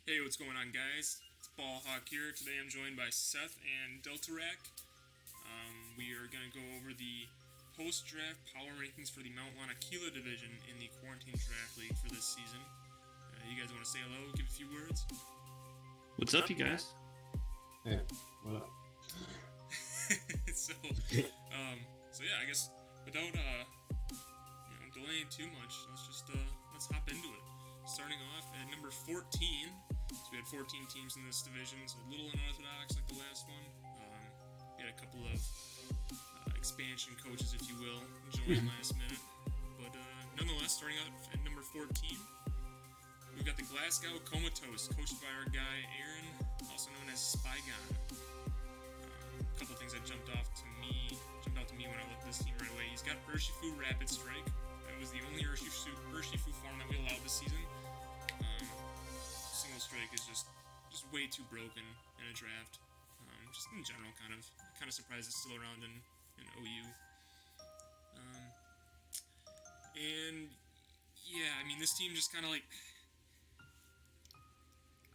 Hey, what's going on, guys? It's Ballhawk here. Today I'm joined by Seth and Deltarak. We are going to go over the post-draft power rankings for the Mount Lanakila Division in the Quarantine Draft League for this season. You guys want to say hello, give a few words? What's up, you guys? Hey, what up? so, yeah, I guess without delaying too much, let's hop into it. Starting off at number 14. So we had 14 teams in this division, so a little unorthodox like the last one. We had a couple of expansion coaches, if you will, join last minute. But nonetheless, starting out at number 14, we've got the Glasgow Comatose, coached by our guy Aaron, also known as Spygon. A couple of things that jumped out to me when I looked at this team right away. He's got Urshifu Rapid Strike. That was the only Urshifu form that we allowed this season. Single strike is just way too broken in a draft. Just in general, kind of surprised it's still around in OU. And yeah, I mean, this team just kind of like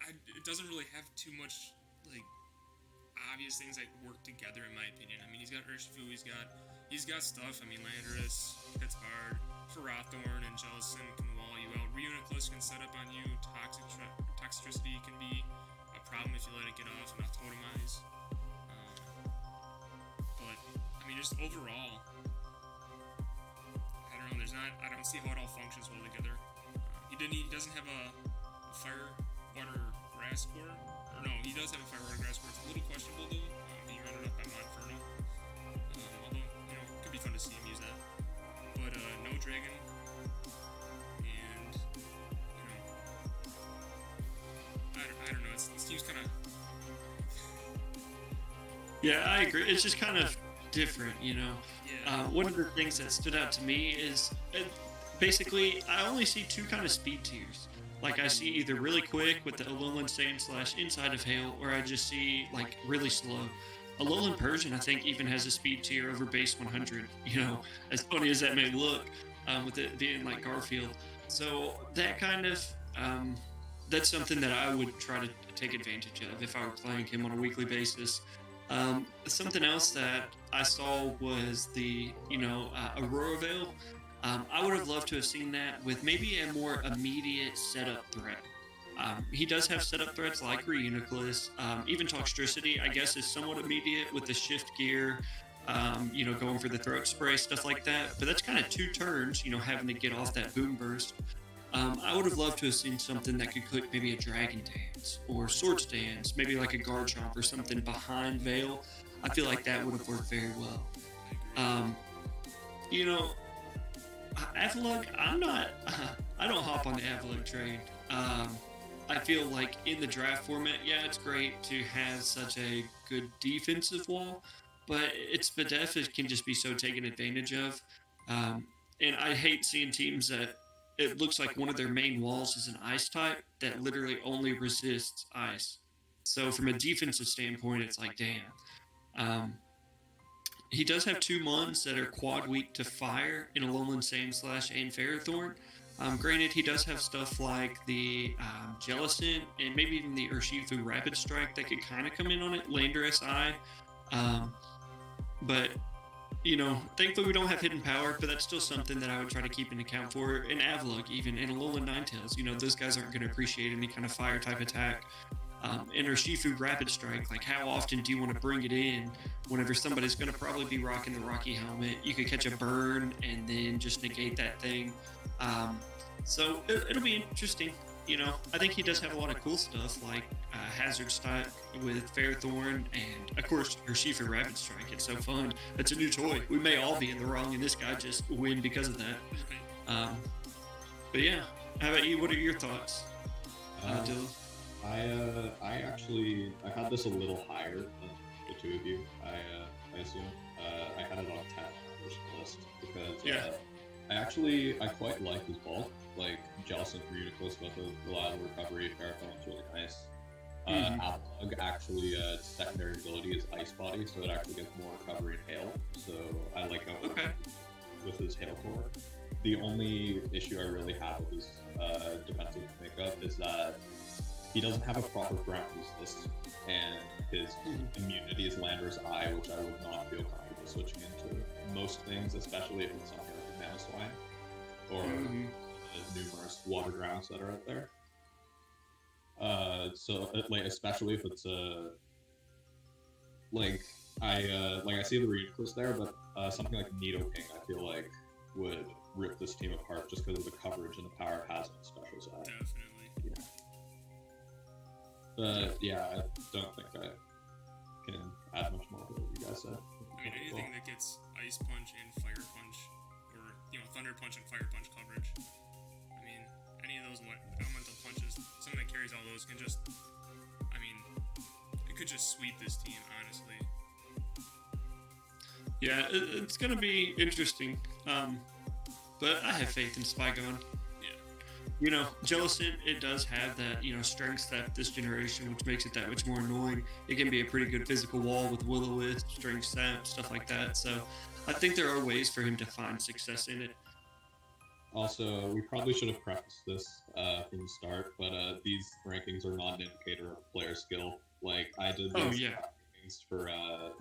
it doesn't really have too much like obvious things that work together, in my opinion. I mean, he's got Urshifu, he's got stuff. I mean, Landorus hits hard, Farathorn and Jellison can wall you out. Reuniclus can set up on you. Toxicity can be a problem if you let it get off and not totemize. But I mean, just overall, I don't know. I don't see how it all functions well together. He doesn't have a fire, water, grass core. Or no, he does have a fire, water, grass core. It's a little questionable though, being rounded up by Monferno. Although it could be fun to see him use that. But no dragon, and I don't know. This team's kind of. Yeah, I agree. It's just kind of different, Yeah. One of the things that stood out to me is basically I only see two kind of speed tiers. Like I see either really quick with the Alolan Sand / Inside of Hail, or I just see like really slow. Alolan Persian, I think, even has a speed tier over base 100. As funny as that may look, with it being like Garfield. So that kind of that's something that I would try to take advantage of if I were playing him on a weekly basis. Something else that I saw was the Aurora Veil. I would have loved to have seen that with maybe a more immediate setup threat. He does have setup threats like Reuniclus. Even Toxtricity, I guess, is somewhat immediate with the shift gear, going for the throat spray, stuff like that. But that's kind of 2 turns, having to get off that boom burst. I would have loved to have seen something that could click maybe a Dragon Dance or Swords Dance, maybe like a Guard Chomp or something behind Veil. I feel like that would have worked very well. You know, Avalugg, I don't hop on the Avalugg train. I feel like in the draft format, yeah, it's great to have such a good defensive wall, but its Spadef can just be so taken advantage of. And I hate seeing teams that it looks like one of their main walls is an ice type that literally only resists ice. So from a defensive standpoint, it's like, damn. He does have 2 Mons that are quad weak to fire in Alolan Sand / and Ferrothorn. Granted, he does have stuff like the Jellicent and maybe even the Urshifu Rapid Strike that could kind of come in on it, Landorus Eye. But, thankfully we don't have Hidden Power, but that's still something that I would try to keep in account for. And Avalugg, even, and Alolan Ninetales, those guys aren't going to appreciate any kind of fire type attack. And Urshifu Rapid Strike, like how often do you want to bring it in whenever somebody's going to probably be rocking the Rocky Helmet? You could catch a burn and then just negate that thing. So it'll be interesting. I think he does have a lot of cool stuff like Hazard Stock with Ferrothorn and, of course, Urshifu Rapid Strike. It's so fun. It's a new toy. We may all be in the wrong, and this guy just win because of that. But yeah, how about you? What are your thoughts, Dylan? I had this a little higher than the two of you. I assume I had it on 10 on first list because I quite like his bulk. Like Jellicent, Reuniclus with the reliable recovery, Paraphon's really nice. Avalugg actually its secondary ability is Ice Body, so it actually gets more recovery and hail. So I like how with his hail core. The only issue I really have with his defensive makeup is that he doesn't have a proper ground resist, and his immunity is Lander's Eye, which I would not feel comfortable switching into most things, especially if it's something like a Mana Swine or the numerous water grounds that are out there. So like especially if it's I see the Reuniclus there, but something like Nidoking I feel like would rip this team apart just because of the coverage and the power it has on special side. Definitely. Yeah. But yeah, I don't think I can add much more to what you guys said. I mean, anything that gets Ice Punch and Fire Punch, or Thunder Punch and Fire Punch coverage. I mean, any of those elemental punches, something that carries all those can just, I mean, it could just sweep this team, honestly. Yeah, it's going to be interesting. But I have faith in Spygon. Yeah. Jellicent, it does have that, strength step this generation, which makes it that much more annoying. It can be a pretty good physical wall with Will-O-Wisp, strength step, stuff like that. So I think there are ways for him to find success in it. Also, we probably should have prefaced this from the start, but these rankings are not an indicator of player skill. Like, I did these rankings for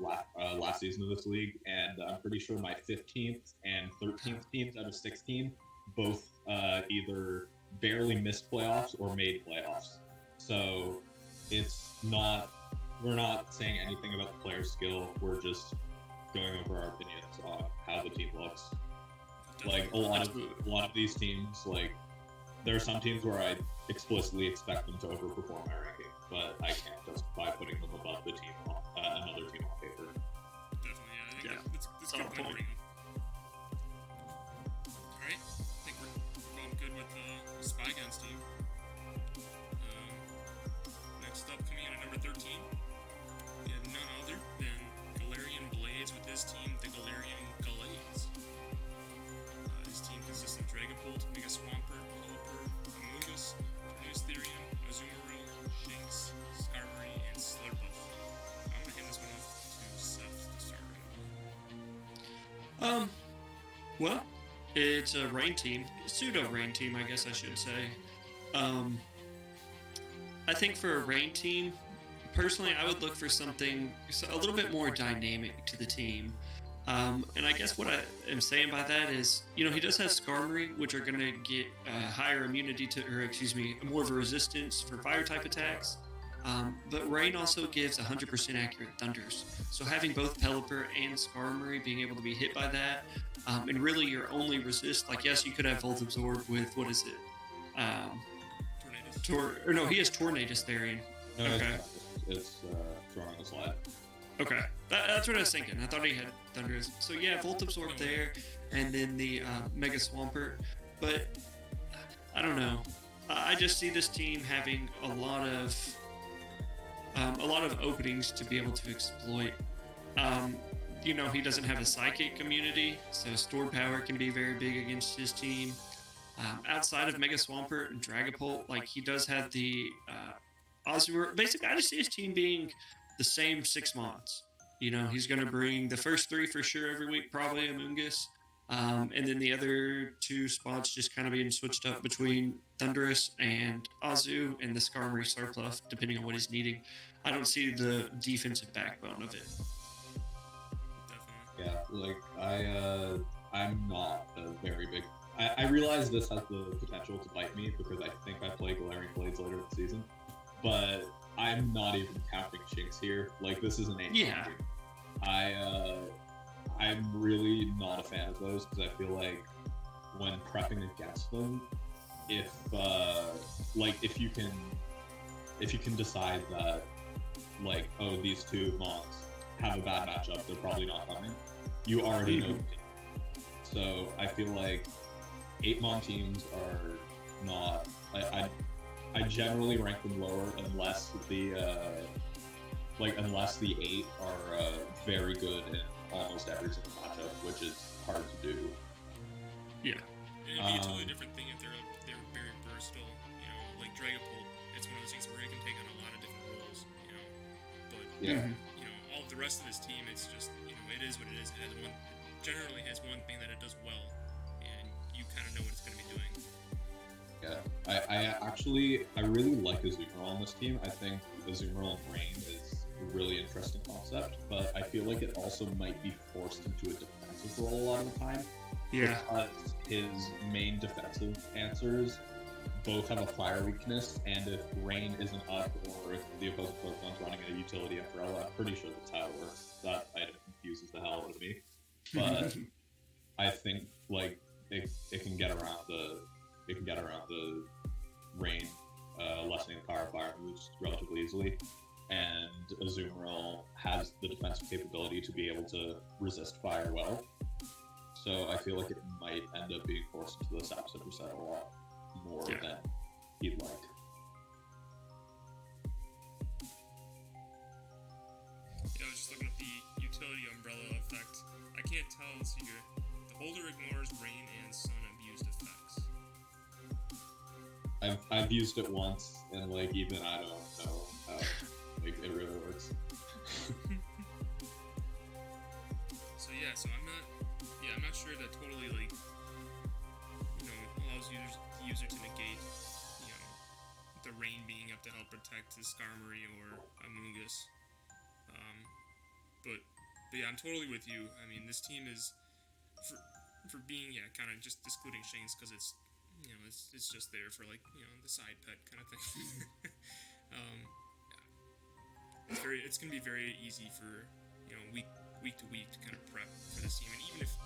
last season of this league, and I'm pretty sure my 15th and 13th teams out of 16 both either barely missed playoffs or made playoffs. So we're not saying anything about the player skill. We're just going over our opinions on how the team looks. Like a lot of these teams, like there are some teams where I explicitly expect them to overperform my ranking, but I can't justify putting them above the team, another team on paper. Definitely, yeah. I think that's a good point to bring up. All right, I think we're going good with Spygon's team. Next up, coming in at number 13, we have none other than Galarian Blades with his team, the Galarian Gallades. His team consists of Dragapult, Mega Swampert, Pelipper, Amoonguss, Neustherium, Azumarill, Shinx, Skarmory, and Slurpuff. I'm gonna hand this one off to Seth to start right away. Well, it's a rain team, pseudo rain team, I guess I should say. I think for a rain team, personally, I would look for something a little bit more dynamic to the team. And I guess what I am saying by that is, he does have Skarmory, which are going to get higher immunity more of a resistance for fire type attacks. But Rain also gives 100% accurate Thunders. So having both Pelipper and Skarmory being able to be hit by that, and really your only resist, like yes, you could have Volt Absorb with, what is it? Tornadus. He has Tornadus Therian. No, Okay. It's throwing on the slide. Okay, that's what I was thinking. I thought he had Thunders. So yeah, Volt Absorb there, and then the Mega Swampert. But I don't know. I just see this team having a lot of openings to be able to exploit. He doesn't have a Psychic immunity, so Stored Power can be very big against his team. Outside of Mega Swampert and Dragapult, like he does have the Azure. Basically, I just see his team being the same 6 months. He's going to bring the first 3 for sure every week, probably Amoonguss. And then the other 2 spots just kind of being switched up between Thundurus and Azu and the Skarmory Surpluff, depending on what he's needing. I don't see the defensive backbone of it. Definitely. Yeah, like I'm not a very big. I realize this has the potential to bite me because I think I play Galarian Blades later in the season, but I'm not even counting Shinx here. Like this is an 8 Yeah. game. I'm really not a fan of those because I feel like when prepping against them, if you can decide that like, oh, these 2 mons have a bad matchup, they're probably not coming. You already know. So I feel like 8-mon teams are not. I generally rank them lower unless the 8 are very good in almost every single matchup, which is hard to do. Yeah. It'd be a totally different thing if they're very versatile. Like Dragapult, it's one of those things where he can take on a lot of different roles. But Yeah. all of the rest of his team, it's just it is what it is. It generally has one thing that it does well, and you kind of know what it's going to be doing. Yeah, I really like Azumarill on this team. I think Azumarill and Rain is a really interesting concept, but I feel like it also might be forced into a defensive role a lot of the time. Yeah. Because his main defensive answers both have a fire weakness, and if Rain isn't up, or if the opposing Pokemon's running a utility umbrella, I'm pretty sure that's how it works. That item confuses the hell out of me. But I think like it can get around the Rain lessening the power of fire moves relatively easily, and Azumarill has the defensive capability to be able to resist fire well. So I feel like it might end up being forced into the sap set a lot more than he'd like. Yeah, I was just looking at the utility umbrella effect. I can't tell. Let's see here. The holder ignores rain and sun abused effects. I've used it once, and like even I don't know how like it really works. So I'm not sure that totally like allows the user to negate the rain being up to help protect his Skarmory or Amoonguss. But yeah, I'm totally with you. I mean, this team is for being kind of just excluding Shanks because it's it's just there for like the side pet kind of thing. It's gonna be very easy for week to week to kind of prep for this team, and even if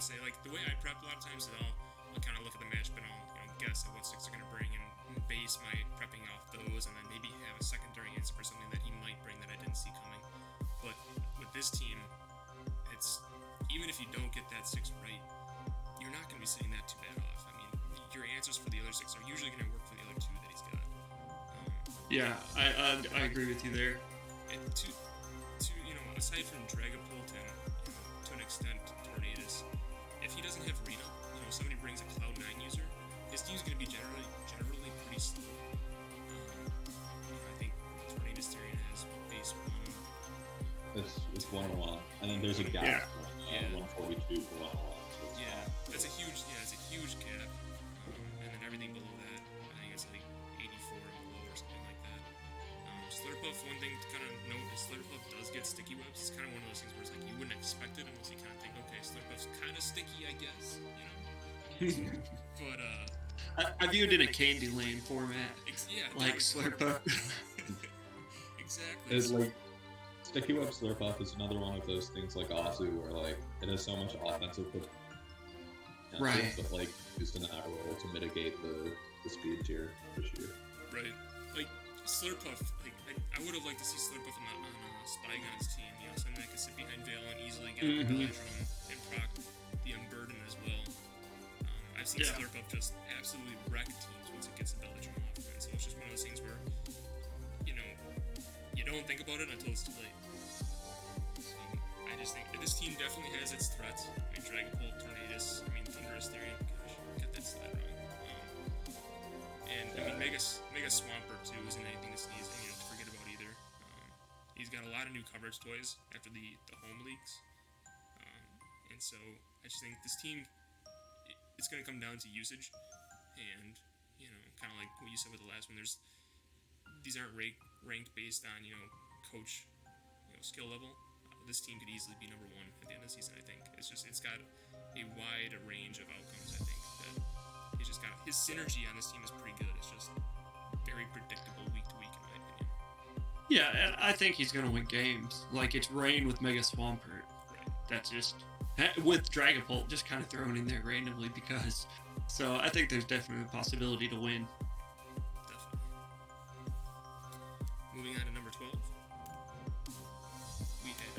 say like the way I prep a lot of times is I'll kind of look at the match, but I'll guess at what sticks they're gonna bring and base my prepping off those, and then maybe have a secondary answer for something that he might bring that I didn't see coming. But with this team, it's even if you don't get that 6 right, you're not gonna be sitting that too bad off. I mean, your answers for the other 6 are usually gonna work for the other 2 that he's got. Yeah, I agree with you there. And to aside from Dragapult and to an extent Tornadus, if he doesn't have Reno, somebody brings a Cloud 9 user, his team's going to be generally pretty slow. I think Tornadus Tyrion has base 1. It's 101, and then there's a gap from 142 to 101. So that's a huge gap, and then everything below that, I think it's like 84 and below or something like that. Slurpuff, one thing to kind of note is Slurpuff does get sticky webs. It's kind of one of those things where it's like you wouldn't expect it unless you kind of think, okay, Slurpuff's kind of sticky, I guess, But I viewed it in a candy lane format, like Slurpuff. Exactly. It's like Sticky Web Slurpuff is another one of those things like Azu, where like it has so much offensive potential, right? But like used in that role to mitigate the speed tier issue. Right. Like Slurpuff, like I would have liked to see Slurpuff on Spygon's team. Something that could sit behind Veil and easily get a Belladrum and proc the Unburden as well. I've seen Slurpuff just absolutely wreck teams once it gets the Belladrum off, and so it's just one of those things where you don't think about it until it's too late. So I just think that this team definitely has its threats. I mean, Dragapult, Tornadus, Thunderous Theory. Gosh, got that slide wrong. And Mega Swampert too isn't anything to sneeze to forget about either. He's got a lot of new coverage toys after the home leaks, and so I just think this team, it's going to come down to usage, and kind of like what you said with the last one. These aren't ranked based on coach skill level. This team could easily be number 1 at the end of the season. I think it's got a wide range of outcomes. I think that he's just got his synergy on this team is pretty good. It's just very predictable week to week in my opinion. Yeah, and I think he's gonna win games. Like it's Rain with Mega Swampert. Right. That's just with Dragapult just kind of thrown in there randomly because. So I think there's definitely a possibility to win. Definitely. Moving on to number 12. We have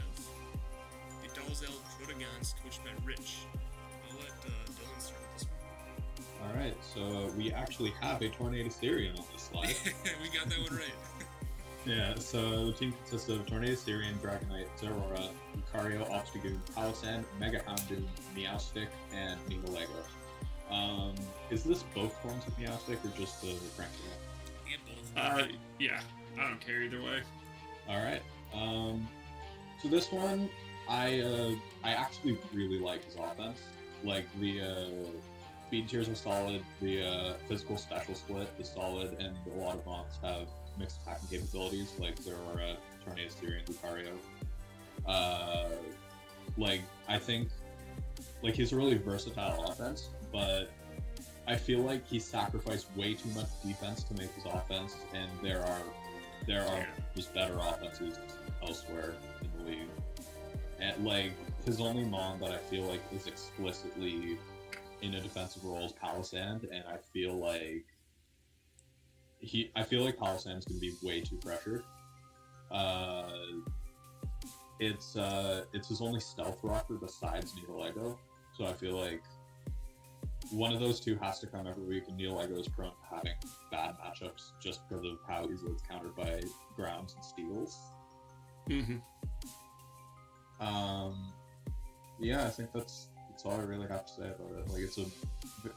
the Dalzell Protagons coached by Rich. I'll let Dylan start with this one. Alright, so we actually have a Tornadus Therian on this slide. We got that one right. Yeah, so the team consists of Tornadus Therian, Dragonite, Zeraora, Lucario, Obstagoon, Palossand, Mega Houndoom, Meowstic, and Nihilego. Is this both forms of Meowstic or just the cranky one? You get both. Yeah, I don't care either way. Alright, so this one, I actually really like his offense. Like, the speed tiers are solid. The physical special split is solid, and a lot of mobs have mixed attacking capabilities, like there are Tornadus, Theory, and Lucario. Like, I think, like, he's a really versatile offense, but I feel like he sacrificed way too much defense to make his offense, and there are just better offenses elsewhere in the league. And, like, his only mon that I feel like is explicitly in a defensive role is Palisand, and I feel like Palisand's gonna be way too pressured. It's his only stealth rocker besides Neolego, so I feel like one of those two has to come every week, and Neolego is prone to having bad matchups just because of how easily it's countered by grounds and steals. Mm-hmm. Yeah, I think that's all I really have to say about it. Like,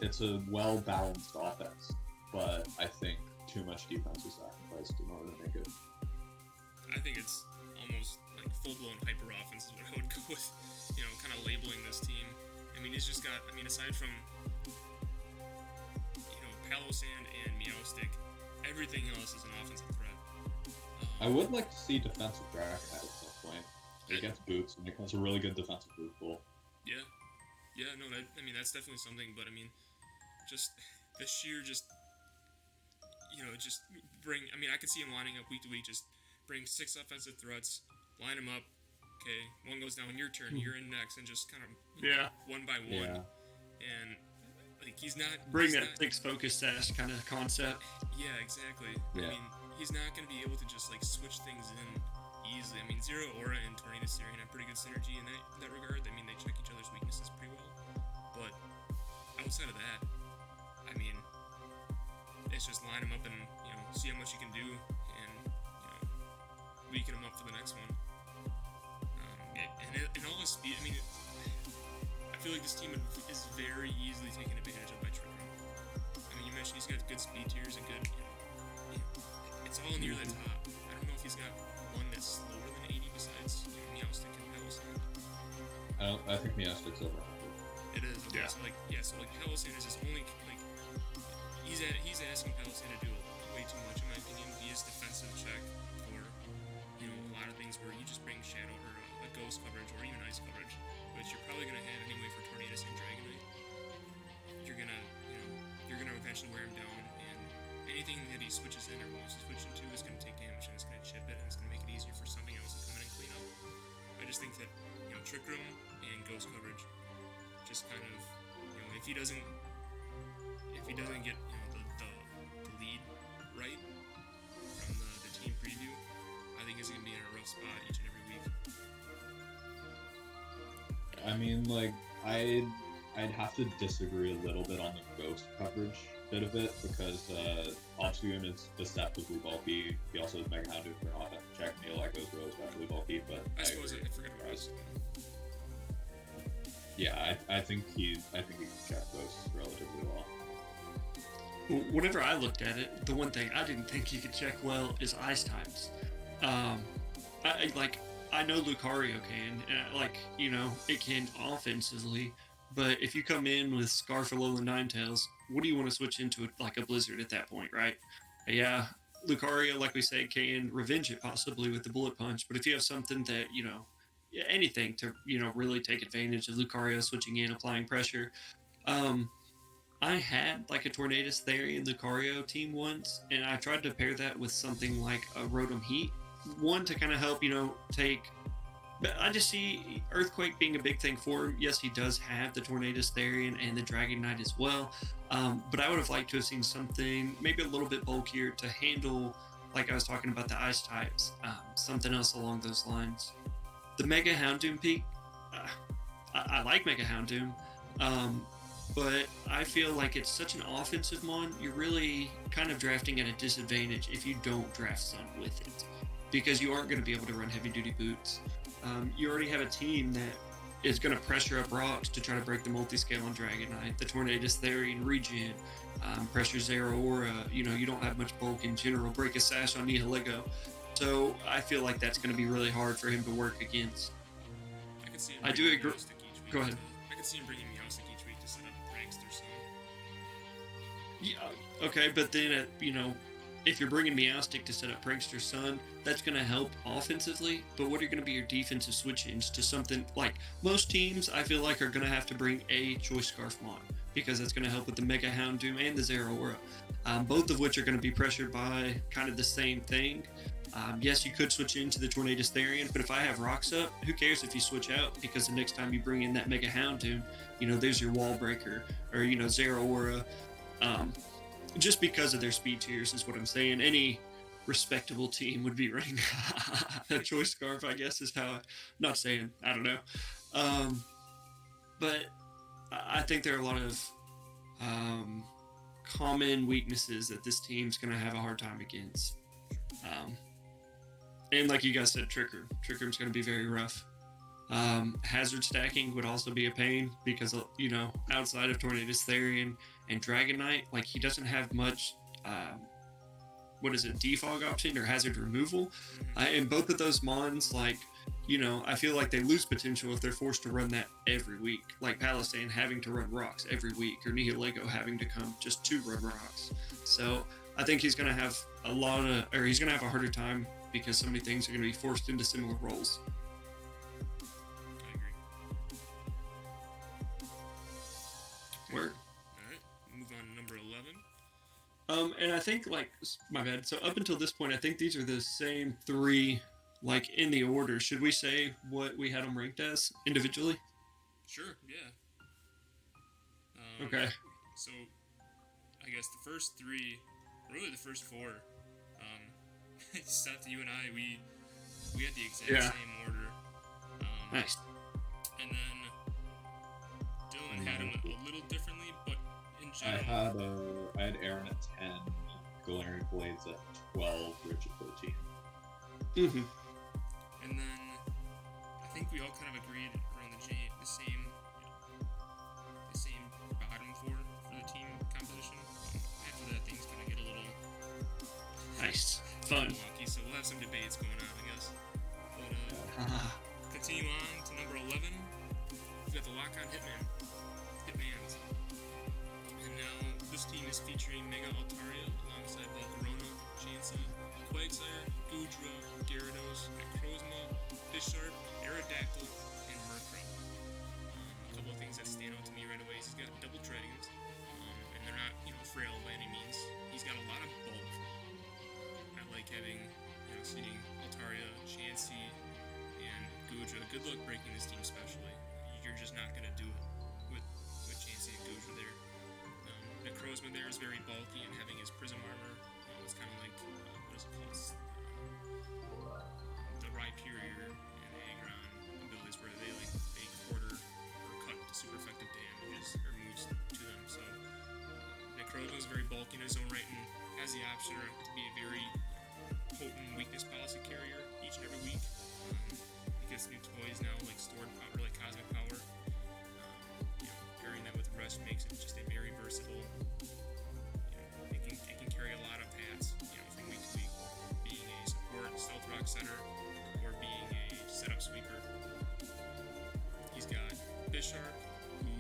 it's a well balanced offense, but I think too much defense is sacrificed in order to make it. I think it's almost like full-blown hyper offense is what I would go with, you know, kind of labeling this team. I mean, he's just got, I mean, aside from, you know, Palisand and Meowstic, everything else is an offensive threat. I would like to see defensive Dragonite at some point. It gets boots, and it becomes a really good defensive boot pool. Yeah. Yeah, no, I mean, that's definitely something, but I mean, just the sheer just, you know, just bring, I mean, I could see him lining up week to week, just bring 6 offensive threats, line them up, okay, one goes down, your turn, you're in next, and just kind of, one by one. Yeah. And, like, he's not... Bring that 6 focus sash kind of concept. Yeah, exactly. Yeah. I mean, he's not going to be able to just, like, switch things in easily. I mean, Zero Aura and Tornadus Syrian have pretty good synergy in that regard. I mean, they check each other's weaknesses pretty well. But outside of that, I mean, it's just line them up and, you know, see how much you can do and, you know, weaken them up for the next one. And all his speed, I mean, I feel like this team is very easily taken advantage of by Trick Room. I mean, you mentioned he's got good speed tiers and good, you know, it's all near the top. I don't know if he's got one that's slower than 80 besides, you know, Meowstic and Palisand. I think Meowstic's over. It is. Okay, Yeah. So like Palisand is his only, like, he's asking Palisand to do way too much in my opinion. He is defensive check for, you know, a lot of things where you just bring Shadow or a Ghost coverage or even Ice coverage, which you're probably gonna have anyway for Tornadus and Dragonite. You're gonna eventually wear him down, and anything that he switches in or wants to switch into is gonna take damage and it's gonna chip it and it's gonna make it easier for something else to come in and clean up. I just think that, you know, Trick Room and Ghost coverage just kind of, you know, if he doesn't get, you know, the lead right from the team preview, I think he's gonna be in a rough spot each and every week. I mean, like, I'd have to disagree a little bit on the Ghost coverage bit of it, because Obstagoon is deceptively bulky. He also has Mega Houndoom for an offensive check. Neolego is really especially bulky, but I suppose I forget about this. Yeah, I think he can check those relatively well. Whenever I looked at it, the one thing I didn't think he could check well is Ice types. I know Lucario can, like, you know, it can offensively, but if you come in with Scarf or Alolan Ninetales, what do you want to switch into, like a Blizzard at that point, right? Yeah, Lucario, like we say, can revenge it possibly with the Bullet Punch, but if you have something that, you know, anything to, you know, really take advantage of Lucario switching in, applying pressure. I had like a Tornadus Therian Lucario team once, and I tried to pair that with something like a Rotom Heat. One to kind of help, you know, but I just see Earthquake being a big thing for him. Yes, he does have the Tornadus Therian and the Dragonite as well, but I would have liked to have seen something maybe a little bit bulkier to handle, like I was talking about the Ice types, something else along those lines. The Mega Houndoom peak, I like Mega Houndoom, but I feel like it's such an offensive mon, you're really kind of drafting at a disadvantage if you don't draft Sun with it, because you aren't going to be able to run heavy duty boots. You already have a team that is going to pressure up rocks to try to break the multi-scale on Dragonite, the Tornadus Therian regen, pressure Zero Aura, you know, you don't have much bulk in general, break a sash on Nihilego. So I feel like that's going to be really hard for him to work against. I can see him I do agree. Meowstic each week Go ahead. I can see him bringing Meowstic each week to set up pranks or something. Yeah, okay, but then, if you're bringing Meowstic to set up Prankster Sun, that's going to help offensively, but what are going to be your defensive switch-ins to something like most teams, I feel like, are going to have to bring a Choice Scarf Mon, because that's going to help with the Mega Houndoom and the Zeraora, both of which are going to be pressured by kind of the same thing. Yes, you could switch into the Tornadus Therian, but if I have rocks up, who cares if you switch out? Because the next time you bring in that Mega Houndoom, there's your Wall Breaker, or, Zeraora. Just because of their speed tiers is what I'm saying. Any respectable team would be running a Choice Scarf, I guess, is how not saying, I don't know. But I think there are a lot of common weaknesses that this team's going to have a hard time against. And like you guys said, Trickroom's going to be very rough. Hazard stacking would also be a pain because, outside of Tornadus Therian and Dragon Knight, like, he doesn't have much, defog option or hazard removal. And both of those mons, like, I feel like they lose potential if they're forced to run that every week. Like Palisade having to run rocks every week, or Nihilego having to come just to run rocks. So I think he's going to have he's going to have a harder time because so many things are going to be forced into similar roles. Word. Alright, move on to number 11. And I think, like, my bad. So up until this point, I think these are the same three, like, in the order. Should we say what we had them ranked as individually? Sure, yeah. Okay. So, I guess the first three, really the first four, Seth, you and I, we had the exact same order. Nice. And then Dylan had them a little differently, but in general... I had Aaron at 10, Galarian Blades at 12, Rich at 13. Mm-hmm. And then I think we all kind of agreed around the same bottom four for the team composition. After that, things kind of get a little nice, fun. Wonky, so we'll have some debates going on, I guess. But continue on to number 11. We've got the Lock-On Hitmans. And now this team is featuring Mega Altaria alongside Volcarona, Chansey, Quagsire, Goodra, Gyarados, Necrozma, Bisharp, Aerodactyl, and Murkrow. A couple of things that stand out to me right away is he's got double dragons, and they're not, frail by any means. He's got a lot of bulk. I like having, seeing Altaria, Chansey, and Goodra. Good luck breaking this team, especially. You're just not going to do it with Chansey and Goodra there. Necrozma there is very bulky, and having his Prism armor, it's kind of like, what is it called? The Rhyperior and Aggron abilities where they quarter or cut super effective damages or moves to them. So Necrozma is very bulky in his own right and has the option to be a very potent weakness policy carrier each and every week. He gets new toys now, like Stored Power, like Cosmic Power. Pairing that with Rest makes it just a very versatile. It can carry a lot of paths, from week to week, being a support Stealth Rock setter or being a setup sweeper. He's got Bisharp, who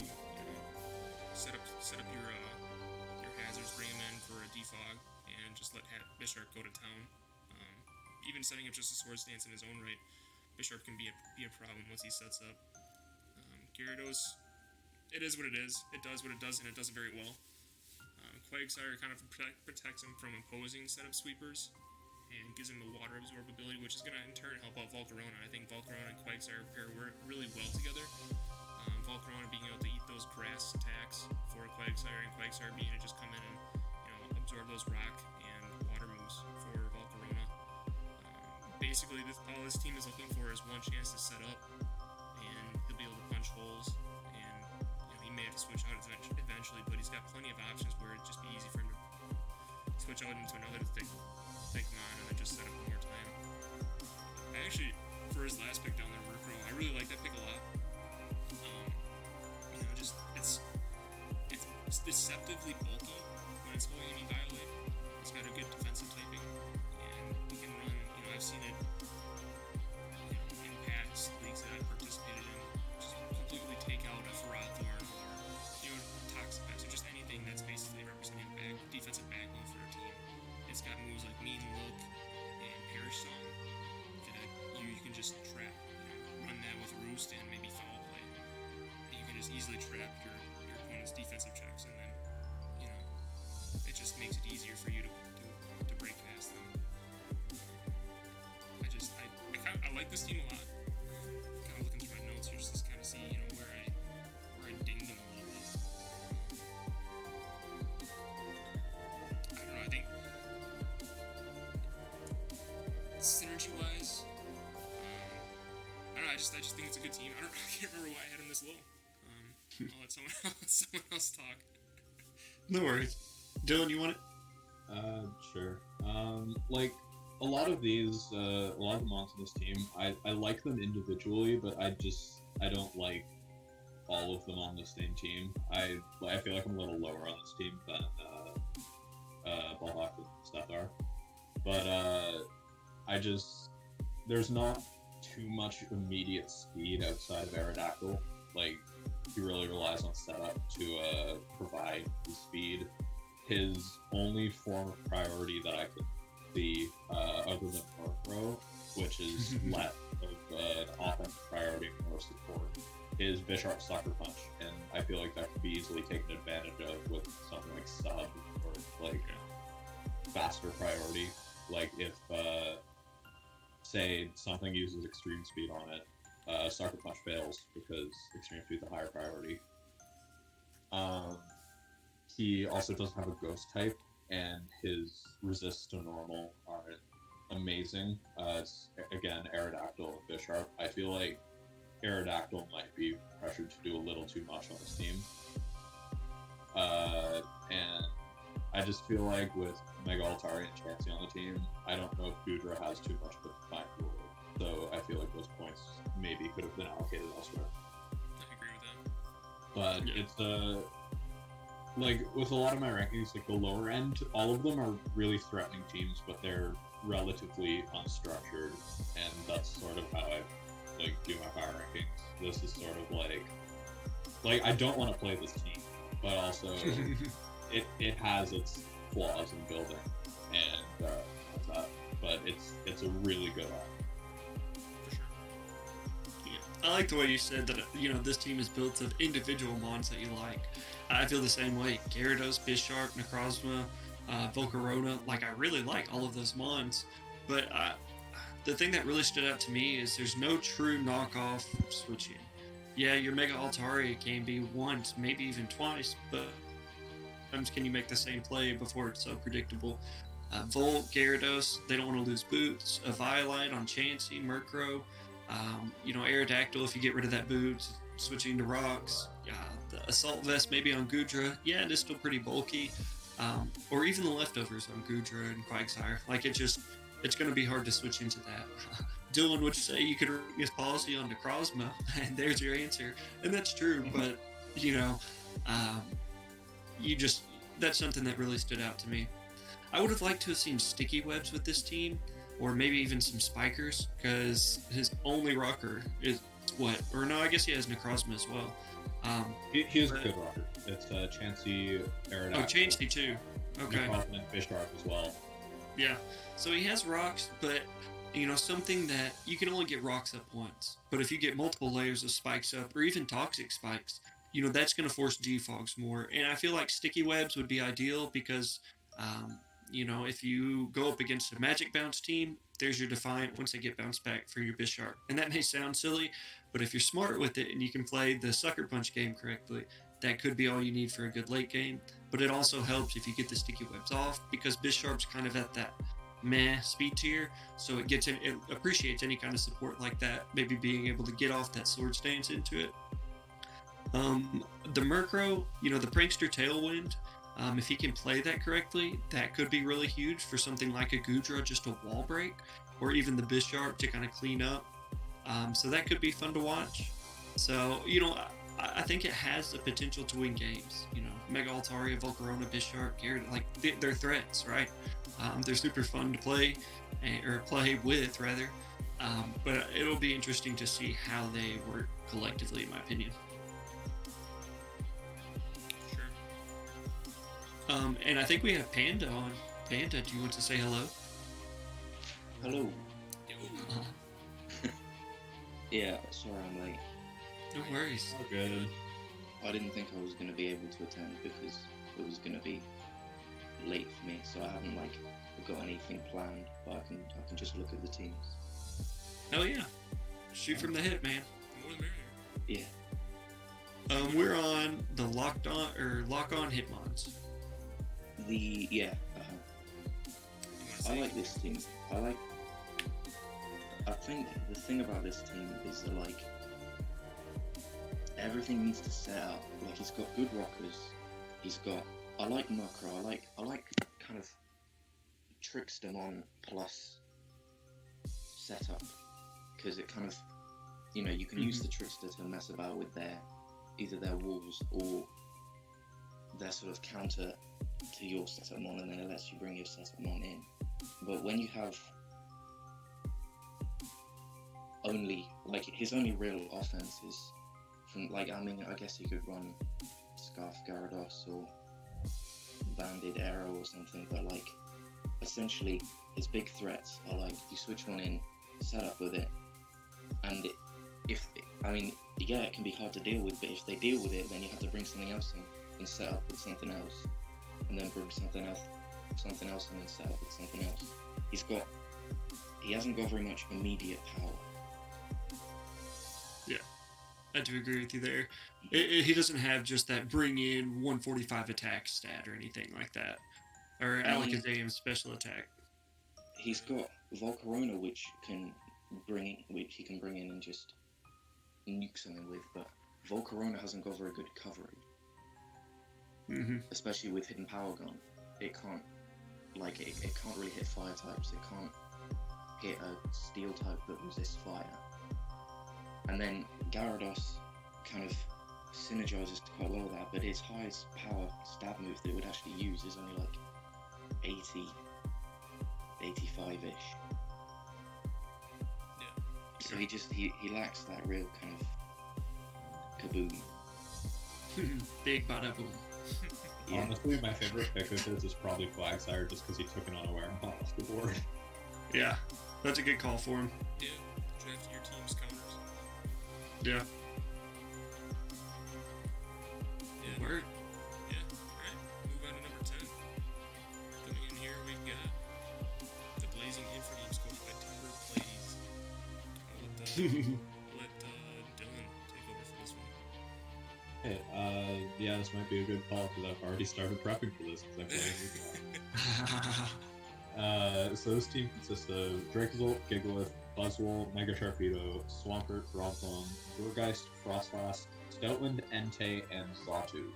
set up your hazards, bring him in for a defog, and just let Bisharp go to town. Even setting up just a Swords Dance in his own right, Bisharp can be a problem once he sets up. Gyarados, it is what it is. It does what it does, and it does it very well. Quagsire kind of protects him from opposing setup sweepers and gives him the water absorb ability, which is going to in turn help out Volcarona. I think Volcarona and Quagsire pair work really well together. Volcarona being able to eat those grass attacks for Quagsire, and Quagsire being able to just come in and absorb those rock and water moves for Volcarona. Basically, all this team is looking for is one chance to set up, and he'll be able to punch holes. He may have to switch out eventually, but he's got plenty of options where it'd just be easy for him to switch out into another thick mon and then just set up one more time. I actually, for his last pick down there, Murkrow, I really like that pick a lot. It's deceptively bulky when it's going to be Violate. It's got a good defensive typing, and he can run, I've seen it in past leagues that I've participated in, just completely take out a Ferrothorn or Toxapex or just anything that's basically representing a bag easily trap your opponent's defensive checks, and then, you know, it just makes it easier for you to break past them. I like this team a lot. Kind of looking through my notes here just to kind of see, you know, where I dinged them a little bit. I don't know. I think synergy-wise, I don't know. I just think it's a good team. I can't remember why I had them this low. I'll let someone else talk. No worries. Dylan, you want it? Sure. Like, a lot of the mons on this team, I like them individually, but I don't like all of them on the same team. I feel like I'm a little lower on this team than Ballhawk and stuff are. But there's not too much immediate speed outside of Aerodactyl. Like, he really relies on setup to provide the speed. His only form of priority that I could see, other than Murkrow, which is less of an offensive priority and more support, is Bisharp Sucker Punch, and I feel like that could be easily taken advantage of with something like Sub or like faster priority. Like if say something uses Extreme Speed on it, Sucker Punch fails because Extreme Speed is a higher priority. He also doesn't have a Ghost type, and his resists to normal aren't amazing. It's, again, Aerodactyl and Bisharp. I feel like Aerodactyl might be pressured to do a little too much on this team. And I just feel like with Mega Altari and Chansey on the team, I don't know if Goodra has too much of a defined role. So I feel like those points maybe could have been allocated elsewhere. I agree with that. But it's like with a lot of my rankings, like the lower end, all of them are really threatening teams, but they're relatively unstructured, and that's sort of how I like do my power rankings. This is sort of like I don't want to play this team, but also it has its flaws in building, and that's that. But it's a really good one. For sure. Yeah. I like the way you said that, you know, this team is built of individual mons that you like. I feel the same way. Gyarados, Bisharp, Necrozma, Volcarona, like I really like all of those mons, but the thing that really stood out to me is there's no true knockoff switching. Yeah, your Mega Altari can be once, maybe even twice, but sometimes can you make the same play before it's so predictable? Volt, Gyarados, they don't want to lose boots. A Violite on Chansey, Murkrow, you know, Aerodactyl, if you get rid of that boot, switching to rocks. The Assault Vest maybe on Goodra, yeah, it is still pretty bulky. Or even the leftovers on Goodra and Quagsire. Like it's going to be hard to switch into that. Dylan would say you could ring his policy on Necrozma, and there's your answer. And that's true, but, you know, that's something that really stood out to me. I would have liked to have seen Sticky Webs with this team, or maybe even some Spikers, because his only rocker is or no, I guess he has Necrozma as well. He has a good rocker. It's Chansey, Aerodactyl. Oh, Chansey too. Okay. Necrozma and Bisharp as well. Yeah. So he has rocks, but you know, something that you can only get rocks up once. But if you get multiple layers of spikes up, or even toxic spikes, you know, that's going to force G-Fogs more. And I feel like Sticky Webs would be ideal because, you know, if you go up against a Magic Bounce team, there's your Defiant once they get bounced back for your Bisharp. And that may sound silly, but if you're smart with it and you can play the Sucker Punch game correctly, that could be all you need for a good late game. But it also helps if you get the Sticky Webs off, because Bisharp's kind of at that meh speed tier, so it appreciates any kind of support like that, maybe being able to get off that Swords Dance into it. The Murkrow, you know, the Prankster Tailwind, if he can play that correctly, that could be really huge for something like a Goodra, just a wall break, or even the Bisharp to kind of clean up. So that could be fun to watch. So, you know, I think it has the potential to win games. You know, Mega Altaria, Volcarona, Bisharp, Gyarados, like they're threats, right? They're super fun to play, or play with rather. But it'll be interesting to see how they work collectively, in my opinion. Sure. And I think we have Panda on. Panda, do you want to say hello? Hello. Yo. Yeah, sorry I'm late. No worries. Oh, good. I didn't think I was going to be able to attend because it was going to be late for me, so I haven't like got anything planned. But I can just look at the teams. Hell yeah, shoot from the hip, man. The more the merrier. Yeah. We're on the lock on Hitmons. Yeah. I like this team. I think the thing about this team is that like everything needs to set up. Like he's got good rockers. I like Mukra. I like kind of Trickster on plus setup because it kind of you can use the Trickster to mess about with either their walls or their sort of counter to your setup mon, and then it lets you bring your setup mon in. But when you have only like his only real offense is from like I guess you could run Scarf Gyarados or Banded Arrow or something, but like essentially his big threats are like you switch one in, set up with it, and it can be hard to deal with, but if they deal with it, then you have to bring something else in and set up with something else, and then bring something else in and set up with something else. He hasn't got very much immediate power. Yeah, I do agree with you there. He doesn't have just that bring in 145 attack stat or anything like that, or Alakazam's special attack. He's got Volcarona, which he can bring in and just nuke something with, but Volcarona hasn't got very good coverage. Especially with Hidden Power Gun, it can't really hit fire types. It can't hit a steel type that resists fire. And then Gyarados kind of synergizes quite well with that, but its highest power stab move that it would actually use is only like 80, 85-ish. Yeah. So he lacks that real kind of kaboom. Big bada boom. Yeah. Honestly, my favorite pick of his is probably Quagsire, just because he took an unaware and off the board. Yeah, that's a good call for him. Yeah, draft your team's counters. Yeah. Yeah. Word. Yeah. Alright, move on to number 10. Coming in here, we've got the Blazing Infernape coached by Timber Plays. I'll let Dylan take over for this one. Hey, yeah, this might be a good call because I've already started prepping for this because I'm playing so this team consists of Dracozolt, Gigalith, Buzzwole, Mega Sharpedo, Swampert, Bronzong, Gourgeist, Frostlass, Stoutland, Entei, and Xatu.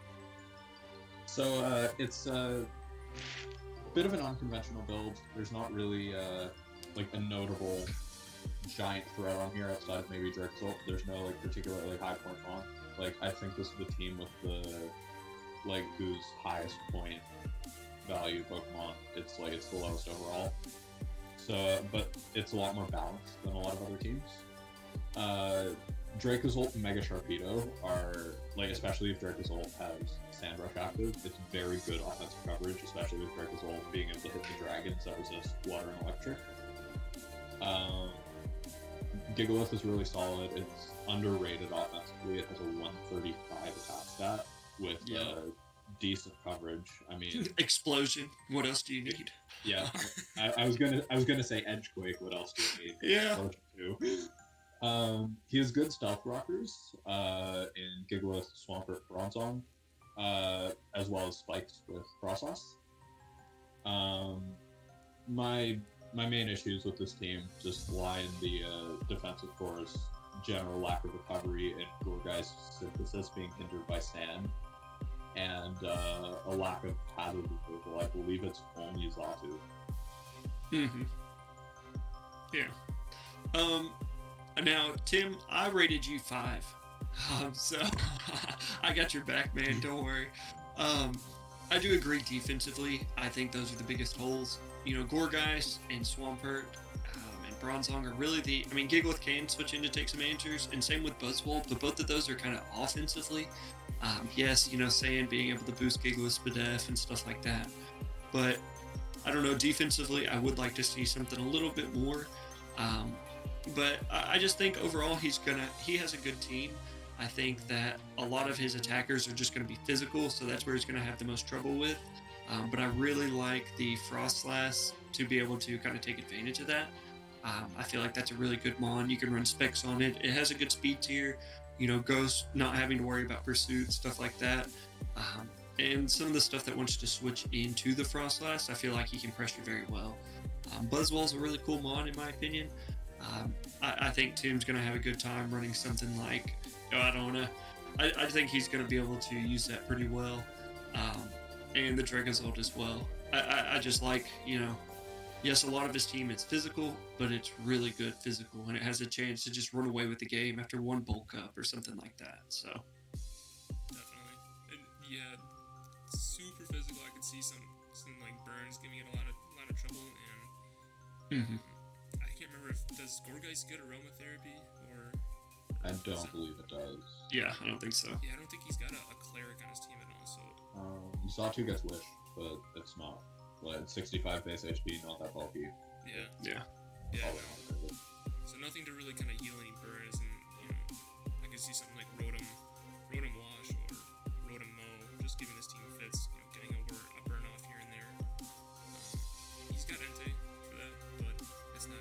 So it's a bit of an unconventional build. There's not really like a notable giant threat on here outside of maybe Dracozolt. There's no like particularly high point on. Like I think this is the team with the like whose highest point value Pokemon. It's the lowest overall. So, but it's a lot more balanced than a lot of other teams. Dracozolt and Mega Sharpedo are like, especially if Dracozolt has Sandrush active, it's very good offensive coverage, especially with Dracozolt being able to hit the dragons that resist water and electric. Gigalith is really solid. It's underrated offensively. It has a 135 attack stat with decent coverage. I mean, explosion. What else do you need? Yeah, I was gonna say Edgequake. What else do you need? Yeah. Too. He has good stealth rockers in Gigalith, Swampert, Bronzong, as well as spikes with Frostlass. My main issues with this team just lie in the defensive core's general lack of recovery and Gourgeist synthesis being hindered by sand, and a lack of padded removal. I believe it's only Xatu. Mm-hmm. Yeah. Now, Tim, I rated you 5. So I got your back, man. Don't worry. I do agree defensively. I think those are the biggest holes. You know, Gourgeist and Swampert and Bronzong are really Gigalith can switch in to take some answers, and same with Buzzwole, but both of those are kind of offensively. Yes, Saiyan being able to boost Gigalith's SPDF and stuff like that. But, I don't know, defensively, I would like to see something a little bit more. But I just think overall he has a good team. I think that a lot of his attackers are just going to be physical, so that's where he's going to have the most trouble with. But I really like the Frost Slash to be able to kind of take advantage of that. I feel like that's a really good mon. You can run specs on it. It has a good speed tier. Ghost not having to worry about pursuit, stuff like that. And some of the stuff that wants to switch into the Frost Slash, I feel like he can pressure very well. Buzzwall's a really cool mon in my opinion. I think Tim's going to have a good time running something like, I think he's going to be able to use that pretty well. And the Dragonzolt as well. I just like, yes, a lot of his team is physical, but it's really good physical, and it has a chance to just run away with the game after one bulk up or something like that. So Definitely. And yeah, super physical. I could see some like burns giving it a lot of trouble, and I can't remember if does Gorgeist get aromatherapy or I don't believe it does. yeah, I don't think so. Yeah, I don't think he's got a cleric on his team at all. So Zatu gets Wish, but it's not. Like 65 base HP, not that bulky. yeah. No. So nothing to really kind of heal any burns, and I could see something like Rotom Wash or Rotom Mow, just giving this team fits, getting a burn off here and there. He's got Entei for that, but it's not,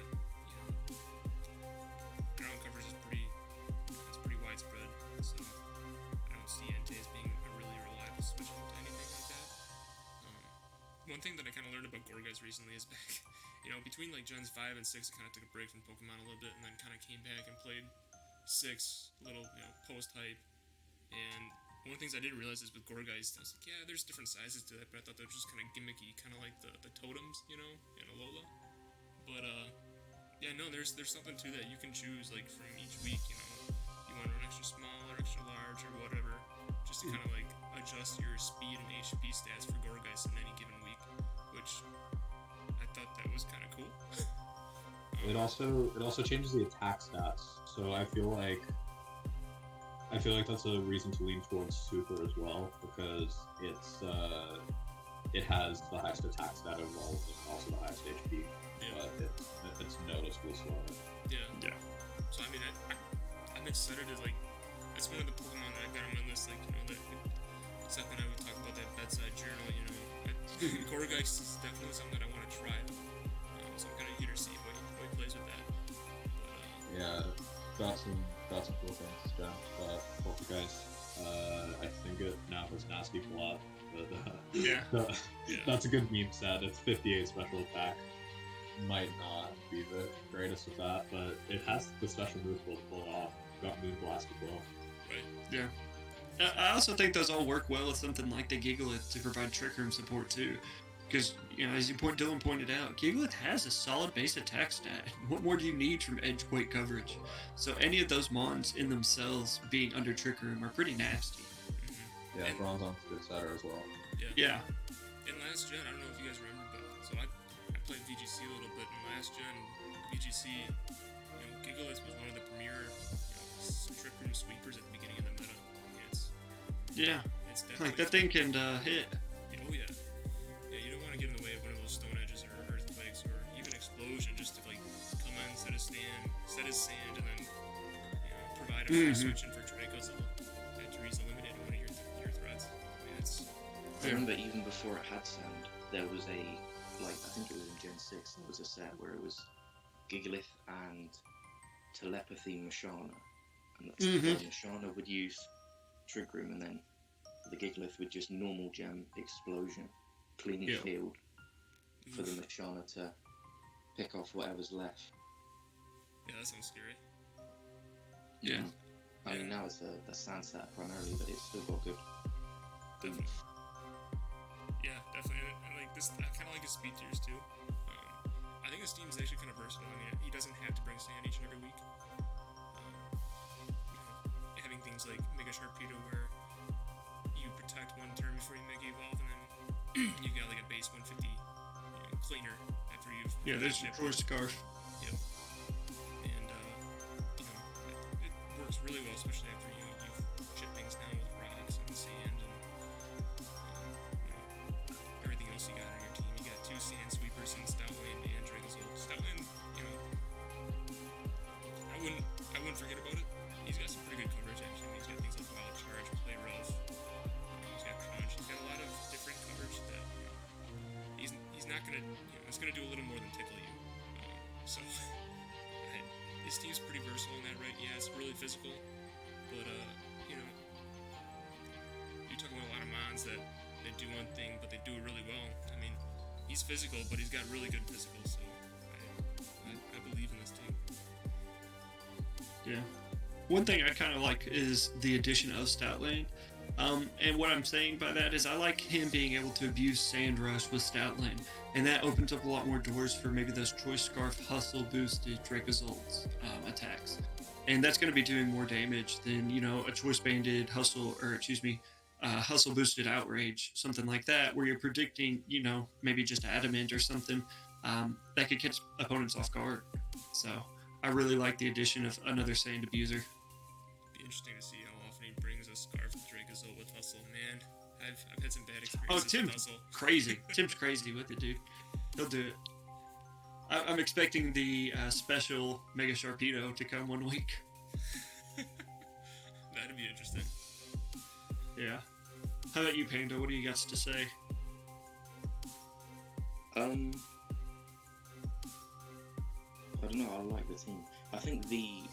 ground coverage is pretty widespread, so I don't see Entei as being a really reliable switch into anything like that. One thing that I kind of learned about Gorgeist recently is back, between like Gens 5 and 6, I kind of took a break from Pokemon a little bit, and then kind of came back and played 6, little, post-hype. And one of the things I didn't realize is with Gorgeist, I was like, yeah, there's different sizes to that, but I thought they were just kind of gimmicky, kind of like the totems, in Alola. But, yeah, no, there's something to that. You can choose, like, from each week, you want to run extra small or extra large or whatever, just to kind of, like, adjust your speed and HP stats for Gorgeist in any given week, which I thought that was kind of cool. It also changes the attack stats, so I feel like that's a reason to lean towards Super as well, because it has the highest attack stat overall and also the highest HP, but it's noticeably slower. Yeah. So I mean, I'm excited to it's one of the Pokemon that I've got on my list, that Seth and I would talk about that bedside journal, Gorgeist is definitely something that I want to try. So I'm kind of eager to see how he plays with that. But, Yeah, got some cool things, Jeff. Hope you guys. I think it now has nasty blood, but that's a good meme set. It's 58 special attack. Might not be the greatest with that, but it has the special move to pull it off. Got Moon Blast as well. right. Yeah. I also think those all work well with something like the Gigalith to provide Trick Room support too. Because, as Dylan pointed out, Gigalith has a solid base attack stat. What more do you need from edge quake coverage? So any of those mons in themselves being under Trick Room are pretty nasty. Yeah, And- Bronzon's a good setter as well. Yeah. In last gen, I don't know if you guys remember, but so I played VGC a little bit. In last gen VGC, Gigalith was one of the premier Trick Room sweepers at the beginning of the meta. Yeah. It's definitely Like, that thing can hit. Oh yeah. Yeah, you don't want to get in the way of one of those stone edges or earthquakes or even explosion, just to come in, set his sand, and then provide a free switch in for Draco's after he's eliminated one of your threats. I mean, I remember even before it had sand, there was I think it was in Gen 6, there was a set where it was Gigalith and Telepathy Mashana. And Mashana would use Trick Room, and then the Gigalith would just normal gem Explosion, clean the field for the Mashana to pick off whatever's left. Yeah, that sounds scary. Yeah. I mean, now it's the sand set primarily, but it's still got good. Definitely. Yeah, definitely. And like this, I kind of like his speed tiers too. I think his team is actually kind of versatile. I mean, he doesn't have to bring sand each and every week. Having things like Mega Sharpedo where you protect one turn before you Mega Evolve, and then you got like a base 150 cleaner after you've There's your Core Scarf. Yep. And it works really well, especially after you've chipped things down with rocks and sand and everything else you got on your team. You got 2 sand sweepers in Stoutland and Dragonzolt. Stoutland, I wouldn't forget about it. He's got some pretty good coverage actually. He's got So his team's pretty versatile in that, right? Yeah, it's really physical, but you know, you talk about a lot of mons that they do one thing, but they do it really well. I mean, he's physical, but he's got really good physical. So I believe in this team. Yeah. One thing I kind of like is the addition of Stoutland. And what I'm saying by that is I like him being able to abuse Sand Rush with Stoutland. And that opens up a lot more doors for maybe those Choice Scarf Hustle boosted Dracozolt's attacks. And that's going to be doing more damage than, you know, a Choice Banded Hustle, or excuse me, Hustle boosted Outrage, something like that, where you're predicting, you know, maybe just Adamant or something that could catch opponents off guard. So I really like the addition of another Sand Abuser. Be interesting to see how often he brings a Scarf Dracozolt with Hustle. Man, I've had some bad Oh, experiences with Tim's Hustle. crazy. Tim's crazy with it, dude. He'll do it. I'm expecting the special Mega Sharpedo to come one week. That'd be interesting. Yeah. How about you, Panda? What do you got to say? I don't know. I like the team. I think the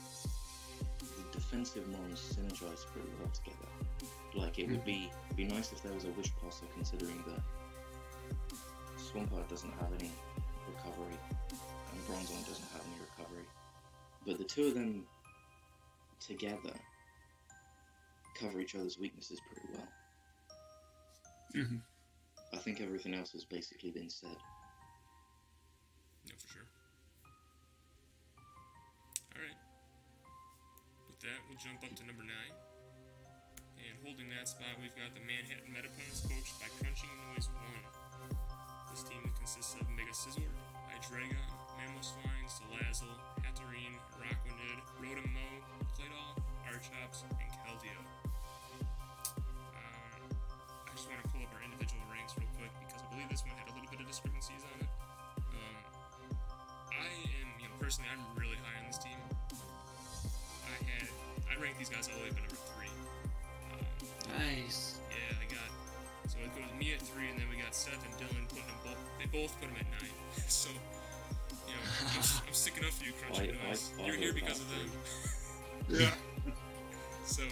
defensive mons synergize pretty well together. Like it would be nice if there was a Wish Passer, considering that Swampert doesn't have any recovery and Bronzong doesn't have any recovery. But the two of them together cover each other's weaknesses pretty well. Mm-hmm. I think everything else has basically been said. No, for sure. Alright. With that, we'll jump up to number 9. And holding that spot, we've got the Manhattan Metapons, coached by Crunching Noise 1. This team consists of Mega Scizor, Hydreigon, Mamoswine, Salazzle, Hatterene, Rockwanid, Rotom-Mow, Claydol, Archops, and Keldeo. I just want to pull up our individual ranks real quick because I believe this one had a little bit of discrepancies on it. I am, personally, I'm really high on this team. I ranked these guys all the way up at number 3. Nice. Yeah, so it goes me at 3, and then we got Seth and Dylan putting them both. They both put them at 9. So, I'm sticking up for you, Crunching Noise. You're here because of them. Yeah. So you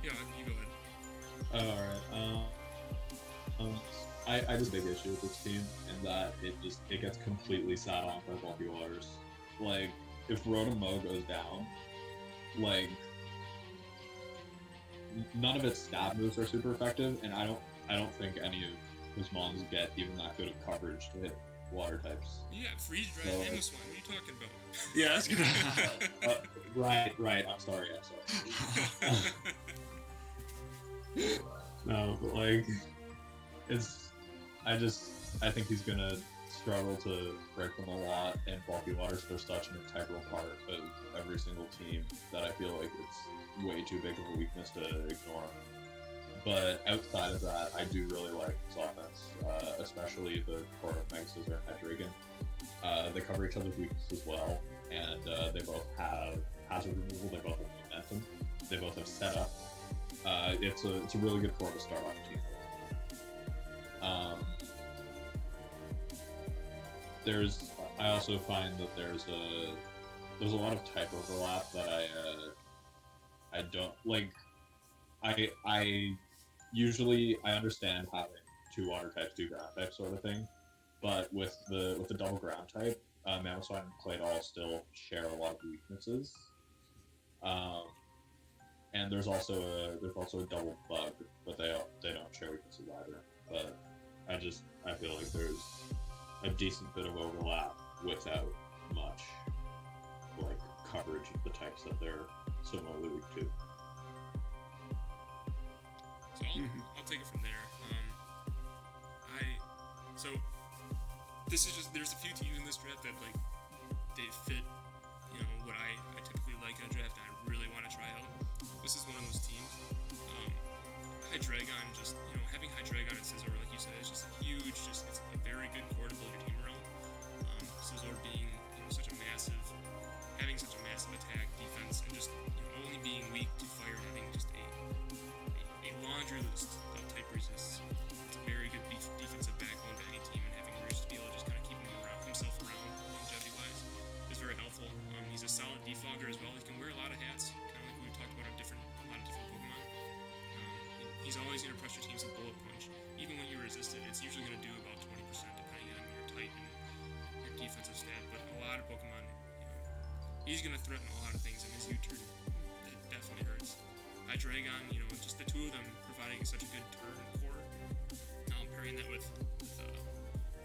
go ahead. Alright, I just big issue with this team, and that it gets completely sat on by Bumpy Waters. Like, if Rotom-Mow goes down, like, none of its stab moves are super effective, and I don't think any of his mons get even that good of coverage to hit water types. Yeah, Freeze Dry and Mamoswine. What are you talking about? Yeah, that's gonna. Right. I'm sorry. No, but like, I think he's gonna struggle to break them a lot, and Bulky Waters are such an integral part of every single team that I feel like it's way too big of a weakness to ignore. But outside of that, I do really like his offense, especially the core of Mega Scizor and Hydreigon. They cover each other's weaknesses well, and they both have hazard removal, they both have momentum, they both have setup. It's a really good core to start off a team. I also find that there's a lot of type overlap that I don't like. I usually understand having 2 water types, 2 ground types sort of thing, but with the double ground type, Mamoswine and Claydol still share a lot of weaknesses. And there's also a double bug, but they don't share weaknesses either. But I feel like there's a decent bit of overlap without much like coverage of the types that they're similarly weak to. So I'll take it from there. So this is just, there's a few teams in this draft that like they fit, what I typically like in a draft, and I really want to try out. This is one of those teams. Hydreigon, just having Hydreigon and Scizor, like you said, is just a huge, it's a very good core to build your team around. Scizor being having such a massive attack, defense, and just only being weak to fire, having just a laundry list of type resists. It's a very good defensive backbone to any team, and having Rich to be able to just kind of keep himself around longevity-wise. he's always going to pressure teams with bullet punch. Even when you resist it, it's usually going to do about 20% depending on your type and your defensive stat. But a lot of Pokemon, he's going to threaten a lot of things in his U-turn. That definitely hurts. Hydreigon, just the two of them providing such a good turn core. Now I'm pairing that with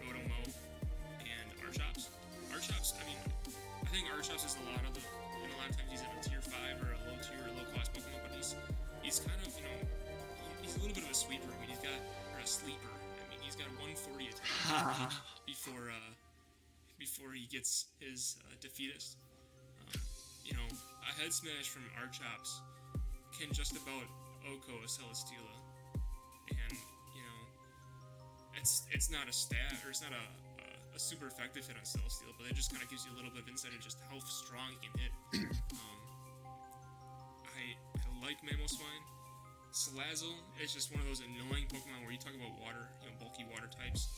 Rotom and Archops. Archops, I think Archops is a lot of times he's at a tier 5 or a low tier or low class Pokemon, but he's kind of, he's a little bit of a sweeper. I mean, or a sleeper. I mean, he's got 140 attack before he gets his defeatist. A head smash from Archops can just about OHKO a Celesteela, and it's not a stat, or it's not a super effective hit on Celesteela, but it just kind of gives you a little bit of insight of just how strong he can hit. I like Mamoswine. Salazzle is just one of those annoying Pokemon where you talk about water, bulky water types.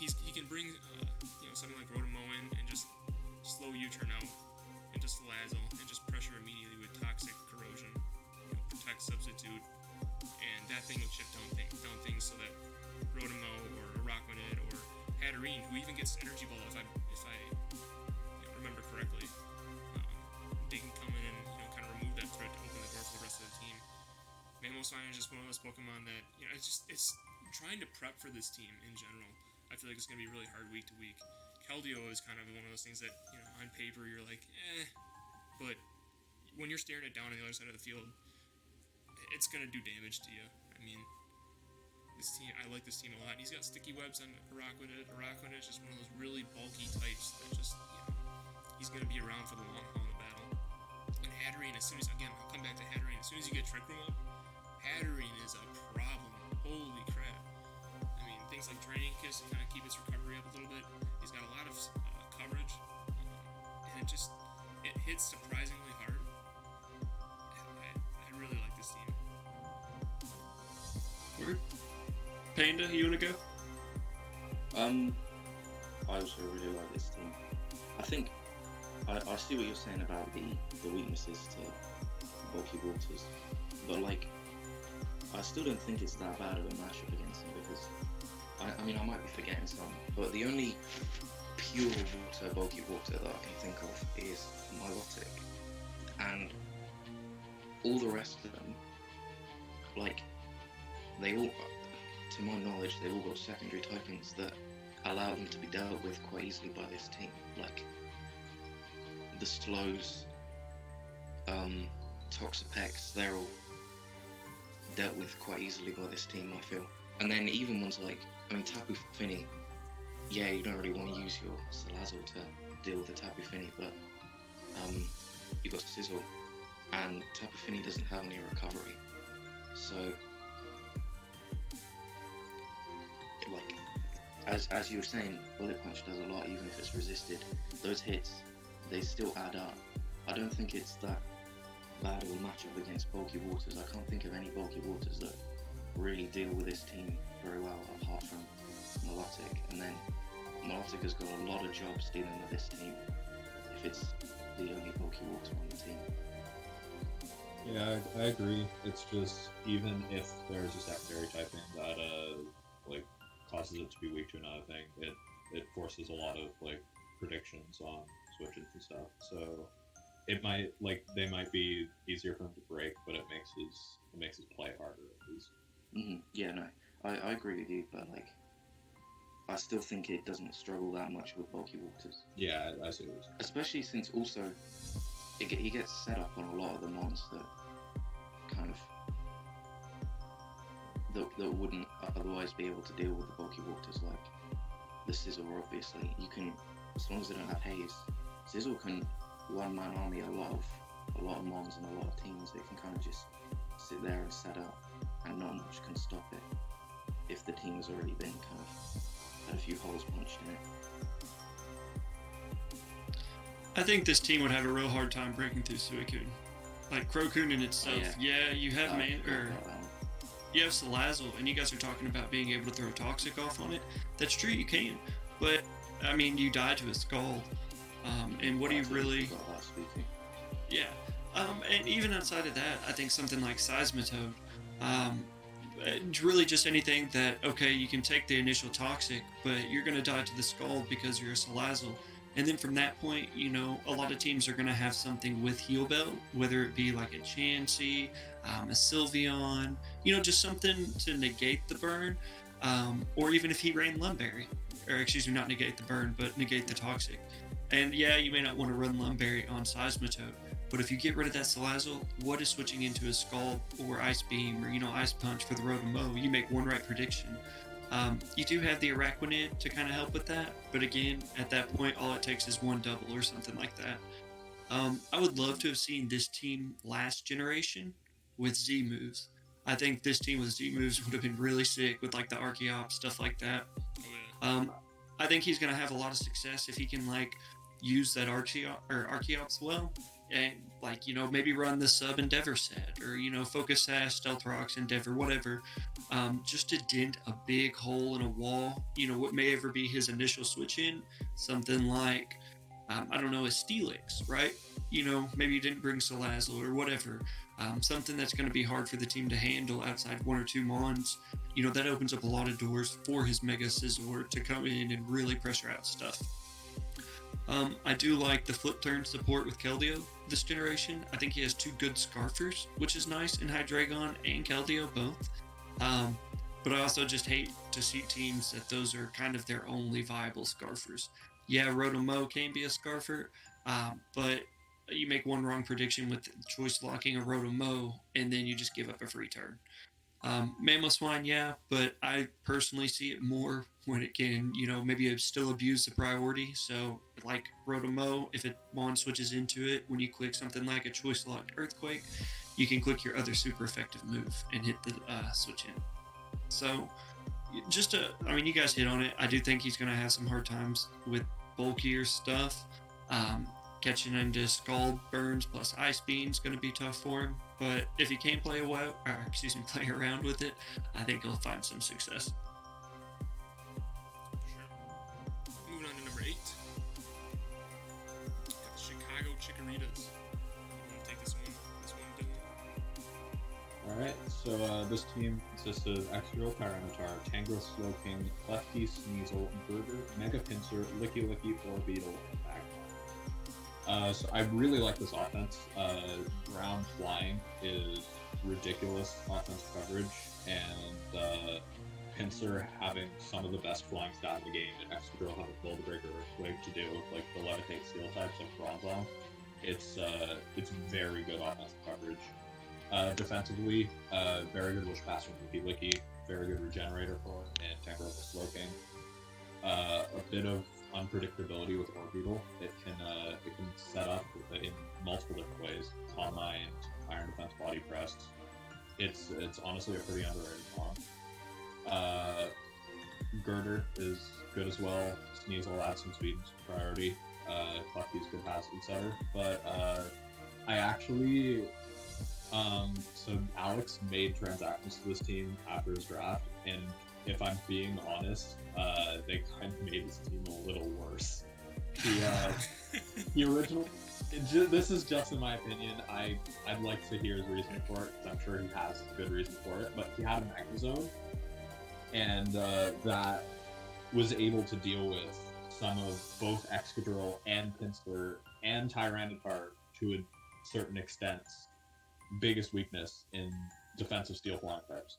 He can bring something like Rotom and just slow U-turn out into Salazzle and just pressure immediately with Toxic, Corrosion, Protect, Substitute, and that thing will chip down things so that Rotom or Araquanid or Hatterene, who even gets Energy Ball if I remember correctly, they can come in and kind of remove that threat to open the door for the rest of the team. Mamoswine is just one of those Pokemon that it's trying to prep for this team in general. I feel like it's going to be really hard week to week. Keldeo is kind of one of those things that on paper you're like but when you're staring it down on the other side of the field, it's going to do damage to you. I mean, this team, I like this team a lot. He's got sticky webs on Araquanid. Araquanid is just one of those really bulky types that just, he's going to be around for the long haul in the battle. And Hatterene, I'll come back to Hatterene. As soon as you get Trick Room up, Hatterene is a problem. Holy crap. I mean, things like Draining Kiss to kind of keep its recovery up a little bit. He's got a lot of coverage, and it hits surprisingly hard. I really like this team. Word. Panda, you want to go? I also really like this team. I think I see what you're saying about the weaknesses to bulky waters, but I still don't think it's that bad of a matchup against him, because I mean I might be forgetting some, but the only pure bulky water that I can think of is Milotic, and all the rest of them, they all, to my knowledge, they've all got secondary typings that allow them to be dealt with quite easily by this team. Like the Slows, Toxapex, they're all dealt with quite easily by this team, I feel. And then even ones like, Tapu Fini, yeah, you don't really want to use your Salazzle to deal with the Tapu Fini, but you've got Sizzle, and Tapu Fini doesn't have any recovery. So, as you were saying, Bullet Punch does a lot, even if it's resisted. Those hits, they still add up. I don't think it's that bad of a matchup against bulky waters. I can't think of any bulky waters that really deal with this team very well, apart from Milotic. And then Milotic has got a lot of jobs dealing with this team, if it's the only bulky water on the team. Yeah, I agree. It's just, even if there's a secondary typing that causes it to be weak to another thing, it forces a lot of predictions on switches and stuff. So it might they might be easier for him to break, but it makes his play harder at least. Mm-hmm. Yeah, no, I agree with you, but I still think it doesn't struggle that much with bulky waters. Yeah, I see what you're saying. Especially since also he gets set up on a lot of the mons that kind of that wouldn't otherwise be able to deal with the bulky waters, like the Sizzle. Obviously, you can, as long as they don't have haze, Sizzle can one-man army a lot of mons and a lot of teams. They can kind of just sit there and set up, and not much can stop it if the team has already been kind of had a few holes punched in it. I think this team would have a real hard time breaking through Suicune. Crocoon in itself, you have you have Salazzle, and you guys are talking about being able to throw Toxic off on it. That's true, you can, but you die to a Scald, and what do you really? Yeah, and even outside of that, I think something like Seismitoad, really just anything that, okay, you can take the initial toxic, but you're going to die to the scald because you're a Salazzle. And then from that point, you know, a lot of teams are going to have something with Heal Bell, whether it be like a Chansey, a Sylveon, you know, just something to negate the burn. Or even if he ran Lumberry, or excuse me, not negate the burn, but negate the toxic. And yeah, you may not want to run Lumberry on Seismitoad, but if you get rid of that Salazzle, what is switching into a Scald or Ice Beam or, you know, Ice Punch for the Rotom-Mow? You make one right prediction. You do have the Araquanid to kind of help with that, but again, at that point, all it takes is one double or something like that. I would love to have seen this team last generation with Z moves. I think this team with Z moves would have been really sick with like the Archeops, stuff like that. I think he's going to have a lot of success if he can like use that Archeops well, and like, you know, maybe run the sub Endeavor set, or, you know, Focus Sash, Stealth Rocks, Endeavor, whatever, just to dent a big hole in a wall. You know, what may ever be his initial switch in, something like, I don't know, a Steelix, right? You know, maybe you didn't bring Salazzle or whatever. Something that's going to be hard for the team to handle outside one or two Mons. You know, that opens up a lot of doors for his Mega Scizor to come in and really pressure out stuff. I do like the flip turn support with Keldeo this generation. I think he has two good Scarfers, which is nice in Hydreigon and Keldeo both. But I also just hate to see teams that those are kind of their only viable Scarfers. Yeah, Rotom-Mow can be a Scarfer, but you make one wrong prediction with choice locking a Rotom-Mow, and then you just give up a free turn. Mamoswine, yeah, but I personally see it more when it can, you know, maybe still abuse the priority. So, like Rotom-Mow, if it Mon switches into it, when you click something like a choice locked Earthquake, you can click your other super effective move and hit the switch in. So, I mean, you guys hit on it. I do think he's going to have some hard times with bulkier stuff. Catching into Scald Burns plus Ice Beam's going to be tough for him. But if he can play around with it, I think he'll find some success. Sure. Moving on to number 8. Got the Chicago Chikorritas. I'm going to take this one, Dylan. Alright, so this team consists of Excadrill, Tyranitar, Tangrowth, Slowking, Klefki, Sneasel, Burger, Mega Pinsir, Licky, Orbeetle, and Magmar. So I really like this offense. Ground flying is ridiculous offensive coverage, and Pinsir having some of the best flying stat in the game, and Excadrill having Boulder Breaker Earthquake to deal with like the Levitate Steel types like Bronzong. It's very good offensive coverage. Defensively, very good Wish Pass from Licky, very good Regenerator for and Tangrowth with Slowking. A bit of unpredictability with Orbeetle. It can set up in multiple different ways. Calm Mind, Iron Defense, Body Press. It's honestly a pretty underrated Pong. Girder is good as well. Sneasel adds some speed and priority. Clucky's good passive setter. But I actually so Alex made transactions to this team after his draft, and if I'm being honest, they kind of made his team a little worse. The original, this is just in my opinion. I'd like to hear his reasoning for it, because I'm sure he has a good reason for it. But he had a Magnezone, and that was able to deal with some of both Excadrill and Pinsir and Tyranitar to a certain extent. Biggest weakness in defensive steel flying types.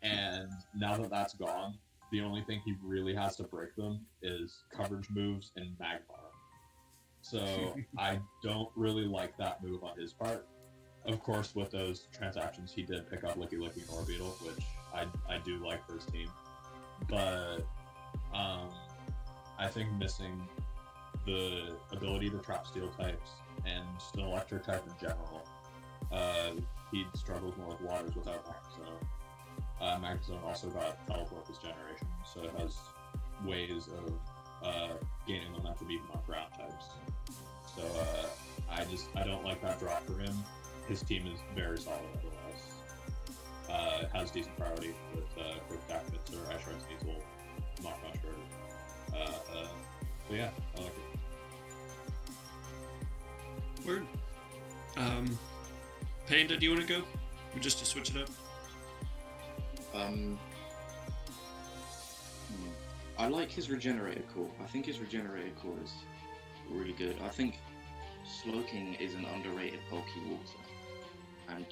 And now that that's gone, the only thing he really has to break them is coverage moves and Magmar. So I don't really like that move on his part. Of course, with those transactions, he did pick up Licky and Orbeetle, which I do like for his team. But I think missing the ability to trap steel types and just an electric type in general, he struggles more with waters without Magnezone. Magnezone also got Teleport this generation, so it has ways of gaining momentum even on ground types. So I don't like that drop for him. His team is very solid otherwise. It has decent priority with Quick Attack, Pinsir, Ice Shard, Sneasel, Mach Puncher. So yeah, I like it. Word. Panda, do you want to go? Or just to switch it up? Um, I like his regenerator core. I think his regenerator core is really good. I think Slowking is an underrated bulky water, and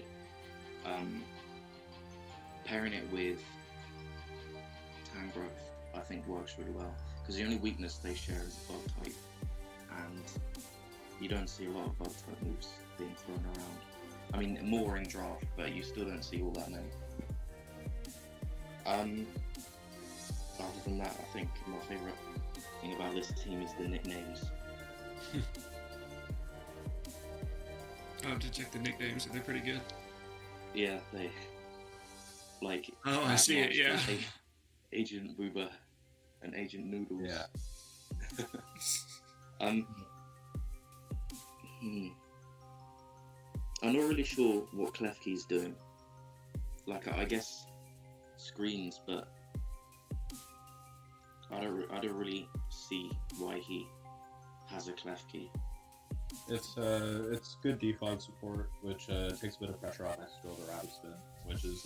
pairing it with Tangrowth I think works really well, because the only weakness they share is bug type, and you don't see a lot of bug type moves being thrown around. I mean, more in draft, but you still don't see all that many. Other than that, I think my favourite thing about this team is the nicknames. I have to check the nicknames, and they're pretty good. Yeah, they like. Oh, I see it. Yeah. Agent Booba and Agent Noodles. Yeah. I'm not really sure what Klefki's doing. Like, I guess screens, but I don't really see why he has a Klefki. It's good defog support, which takes a bit of pressure off Extra the Rapid Spin, which is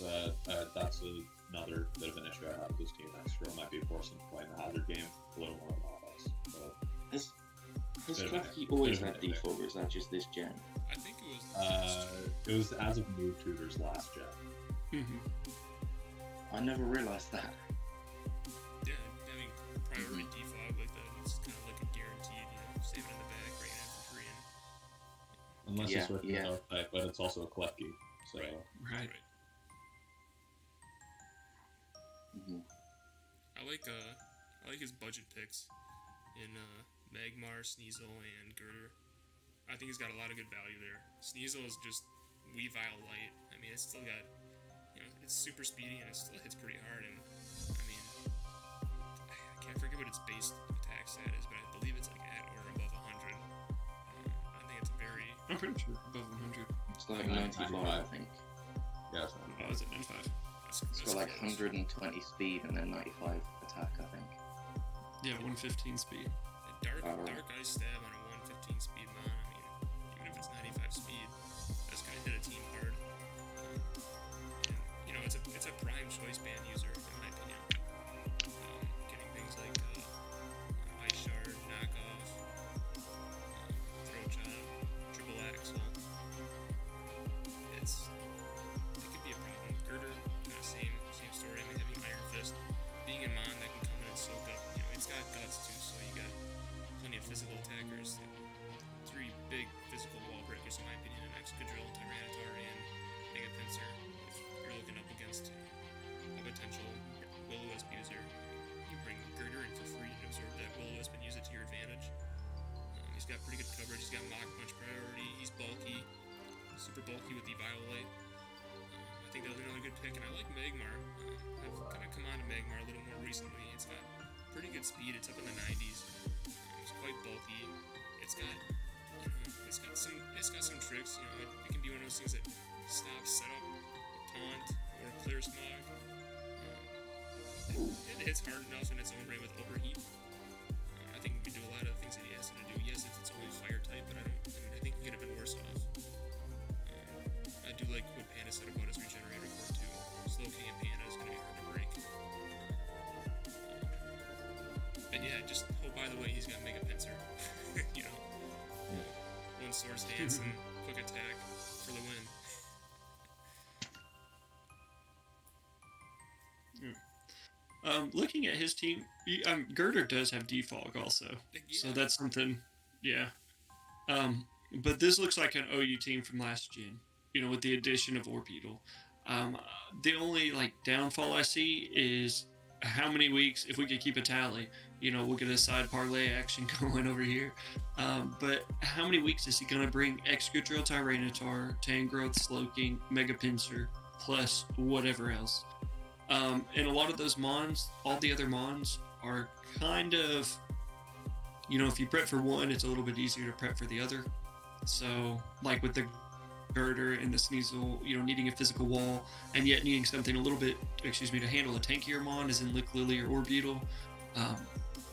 that's another bit of an issue I have with this team. Extra might be forcing to play in the hazard game a little more than offense. Has Klefki always had defog, or is that just this gen? I think it was as of Move Tutor's last gen. I never realized that. Yeah, having priority defog like that, it's kind of like a guaranteed, save it in the bag, bring it in for free. Unless it's with the Dark type, but it's also a Klefki. So. Right. I like his budget picks in Magmar, Sneasel, and Girder. I think he's got a lot of good value there. Sneasel is just Weavile light. I mean, it's still got, it's super speedy and it still hits pretty hard. And I mean, I can't forget what its base attack stat is, but I believe it's like at or above 100. I think it's very. I'm pretty sure above 100. It's like 95, I think. Yeah, it's Oh, is it 95? It's got like 120 speed and then 95 attack, I think. Yeah, 115 speed. Dark Ice Stab on a 115 speed mon. I mean, even if it's 95 speed, that's gonna hit a team hard. And it's a prime choice band user in my opinion. Getting things like Ice Shard, Knockoff, Throat Job, Triple Axle. It could be a problem. Girder, kind of same story. I mean, having Iron Fist, being a mon that can come in and soak up. It's got guts too, so you got plenty of physical attackers. Three big physical wall breakers, in my opinion, in Excadrill, Tyranitar, and Mega Pinsir. If you're looking up against a potential Will-O-Wisp user, you bring Girder in for free and absorb that Will-O-Wisp and use it to your advantage. He's got pretty good coverage. He's got Mach Punch priority. He's bulky, super bulky with the Violite. I think that'll be another good pick, and I like Magmar. I've kind of come on to Magmar a little more recently. It's got pretty good speed. It's up in the 90s. It's quite bulky. It's got some tricks. It can be one of those things that stops, set up, taunt, or clear smog. It hits hard enough in its own right with overheat. I think we can do a lot of the things that he has to do. Yes, it's only fire type, but I think he could have been worse off. I do like what Panda said about his regenerator core too. Slowking and Panda is going to be hard to break. And yeah, just, by the way, he's got Mega Pinsir. One Swords Dance and quick attack for the win. Looking at his team, Girder does have defog also, so that's something. Yeah. But this looks like an OU team from last gen. With the addition of Orbeetle. The only downfall I see is how many weeks, if we could keep a tally, we'll get a side parlay action going over here. But how many weeks is he going to bring Excadrill, Tyranitar, Tangrowth, Slowking, Mega Pinsir, plus whatever else? And a lot of those mons, all the other mons, are kind of, if you prep for one, it's a little bit easier to prep for the other. So, like with the Girder and the Sneasel, needing a physical wall, and yet needing something a little bit, to handle a tankier mon, as in Lick Lily or Orbeetle.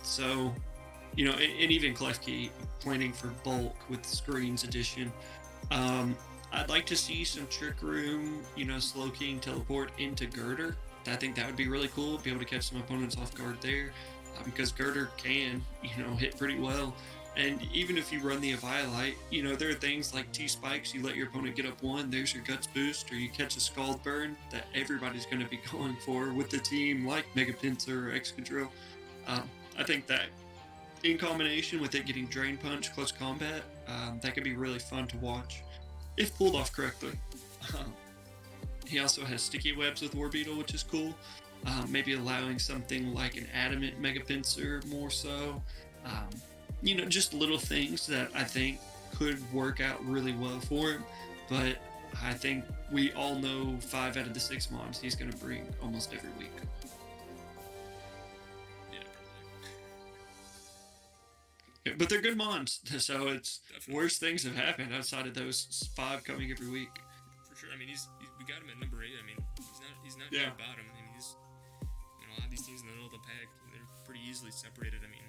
So, and even Klefki planning for bulk with Screens edition. I'd like to see some Trick Room, Slowking teleport into Girder, I think that would be really cool, be able to catch some opponents off guard there, because Girder can, hit pretty well. And even if you run the Eviolite, there are things like T-Spikes, you let your opponent get up one, there's your Guts boost, or you catch a Scald Burn that everybody's going to be going for with the team, like Mega Pinsir or Excadrill. I think that in combination with it getting Drain Punch, Close Combat, that could be really fun to watch, if pulled off correctly. He also has Sticky Webs with Warbeetle, which is cool. Maybe allowing something like an Adamant Mega Pinsir more so. Just little things that I think could work out really well for him. But I think we all know 5 out of the 6 mons he's going to bring almost every week. Yeah, but they're good mons, so it's worse things have happened outside of those 5 coming every week. For sure. I mean, we got him at number 8. I mean, he's not near the bottom. I mean, he's a lot of these teams in the middle of the pack, they're pretty easily separated. I mean,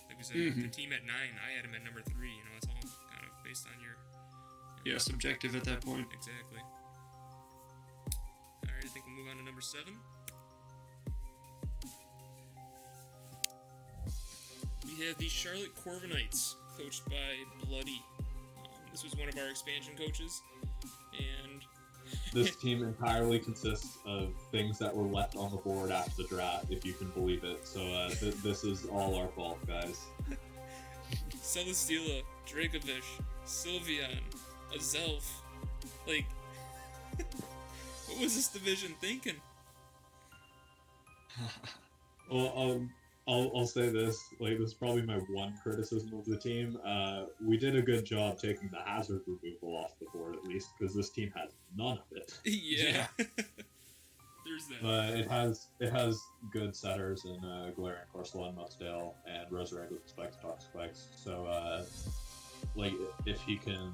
like we said, the team at 9, I had him at number 3. It's all kind of based on your subjective at that point. Exactly. All right, I think we'll move on to number 7. We have the Charlotte Corviknights, coached by Bloody. This was one of our expansion coaches, and this team entirely consists of things that were left on the board after the draft, if you can believe it. So this is all our fault, guys. Celesteela, Dracovish, Sylveon, Azelf. Like, what was this division thinking? Well, I'll say this. Like, this is probably my one criticism of the team. We did a good job taking the hazard removal off the board, at least, because this team has none of it. Yeah. There's that. But it has good setters in Galarian, Corsola, Mudsdale, and Roserade with Spikes, Dark Spikes. So, if he can,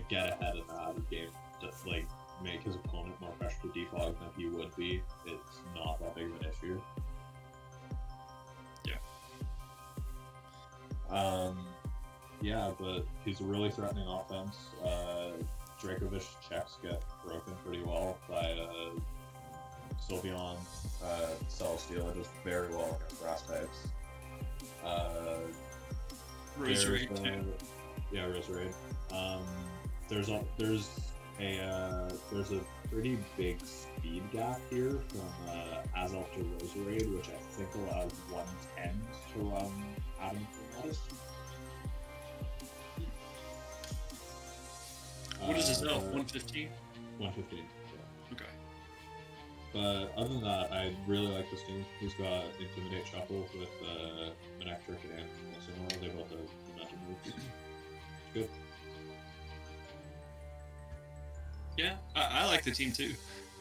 get ahead in the hazard game, just, make his opponent more pressure to defog than he would be, it's not that big of an issue. But he's a really threatening offense. Dracovish checks get broken pretty well by Sylveon. Celesteela does very well against grass types. Roserade. Roserade. There's a pretty big speed gap here from Azelf to Roserade, which I think allows 110 to run Adam Formatus. What is his elf? 115? 115, yeah. Okay. But other than that, I really like this team. He's got Intimidate Shuffle with Manectric and Incineroar. They both have momentum moves. It's good. Yeah, I like the team too.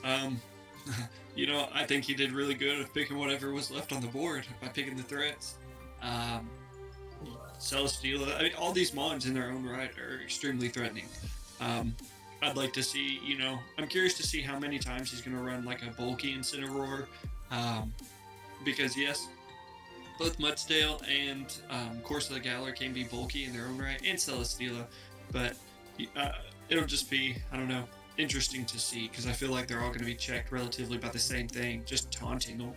I think he did really good at picking whatever was left on the board by picking the threats. Celesteela, I mean, all these mons in their own right are extremely threatening. I'd like to see, I'm curious to see how many times he's going to run like a bulky Incineroar. Because yes, both Mudsdale and Corsola Galar can be bulky in their own right, and Celesteela, but it'll just be, I don't know, interesting to see, because I feel like they're all going to be checked relatively by the same thing, just taunting them.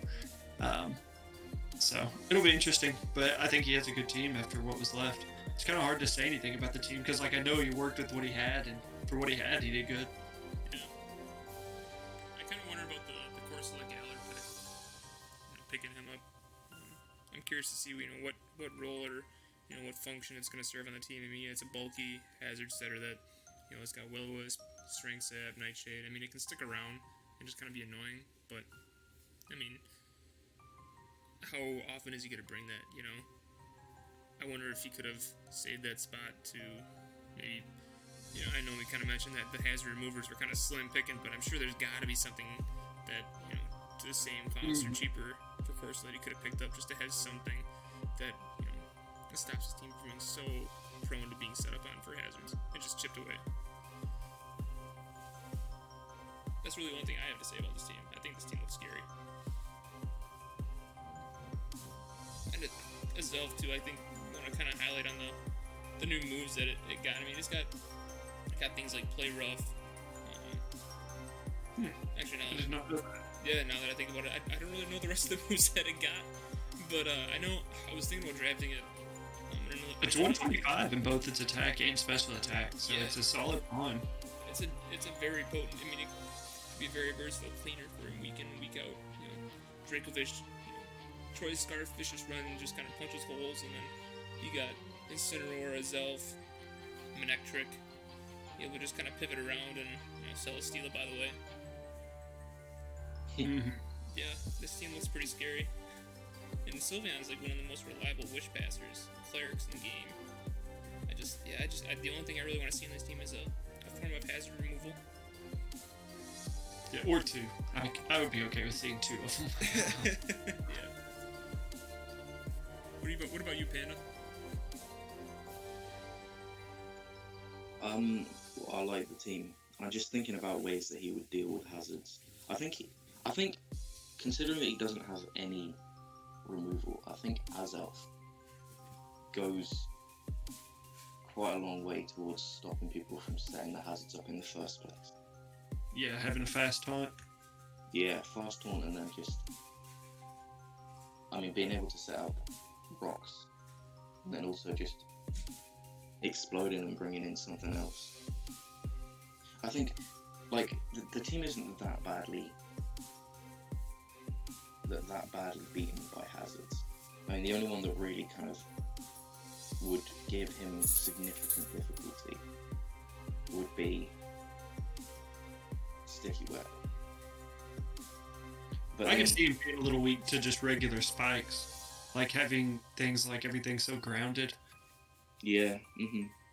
So it'll be interesting, but I think he has a good team after what was left. It's kind of hard to say anything about the team, because I know he worked with what he had, and for what he had, he did good. Yeah. I kind of wonder about the Corsola Galar pick, picking him up. I'm curious to see, what role or, what function it's going to serve on the team. I mean, it's a bulky hazard setter that, it's got Will-O-Wisp, Strength Sap, Nightshade. I mean, it can stick around and just kind of be annoying, but, I mean, how often is he going to bring that, I wonder if he could have saved that spot to maybe, I know we kind of mentioned that the hazard removers were kind of slim picking, but I'm sure there's got to be something that, to the same cost or cheaper for Corsola that he could have picked up just to have something that, that stops his team from being so prone to being set up on for hazards and just chipped away. That's really one thing I have to say about this team. I think this team looks scary. And Azelf too, I think, want to kind of highlight on the new moves that it got. I mean, it's got things like Play Rough. Actually, no. Yeah, now that I think about it, I don't really know the rest of the moves that it got, but I know I was thinking about drafting it. It's 125 in both its attack and special attack, so Yeah. it's a solid pawn. It's a very potent. I mean, it could be a very versatile cleaner for him week in and week out. You know, Dracovish, Troy's Scarf, Vicious Run, just kind of punches holes, and then you got Incineroar, Zelf, Manectric. Able to just kind of pivot around and Celesteela, by the way. Mhm. Yeah, this team looks pretty scary. And Sylveon's like one of the most reliable Wish Passers, clerics in the game. The only thing I really want to see in this team is a form of hazard removal. Yeah, or two. I would be okay with seeing two of them. Yeah. What about you, Panda? Well, I like the team. I'm just thinking about ways that he would deal with hazards. I think, considering that he doesn't have any removal, I think Azelf goes quite a long way towards stopping people from setting the hazards up in the first place. Yeah, having a fast taunt. Yeah, fast taunt, and then just, being able to set up rocks, and then also just exploding and bringing in something else. I think, like, the team isn't that badly beaten by hazards. The only one that really kind of would give him significant difficulty would be Sticky Web. But I can see him being a little weak to just regular spikes, like having things like everything so grounded. Yeah.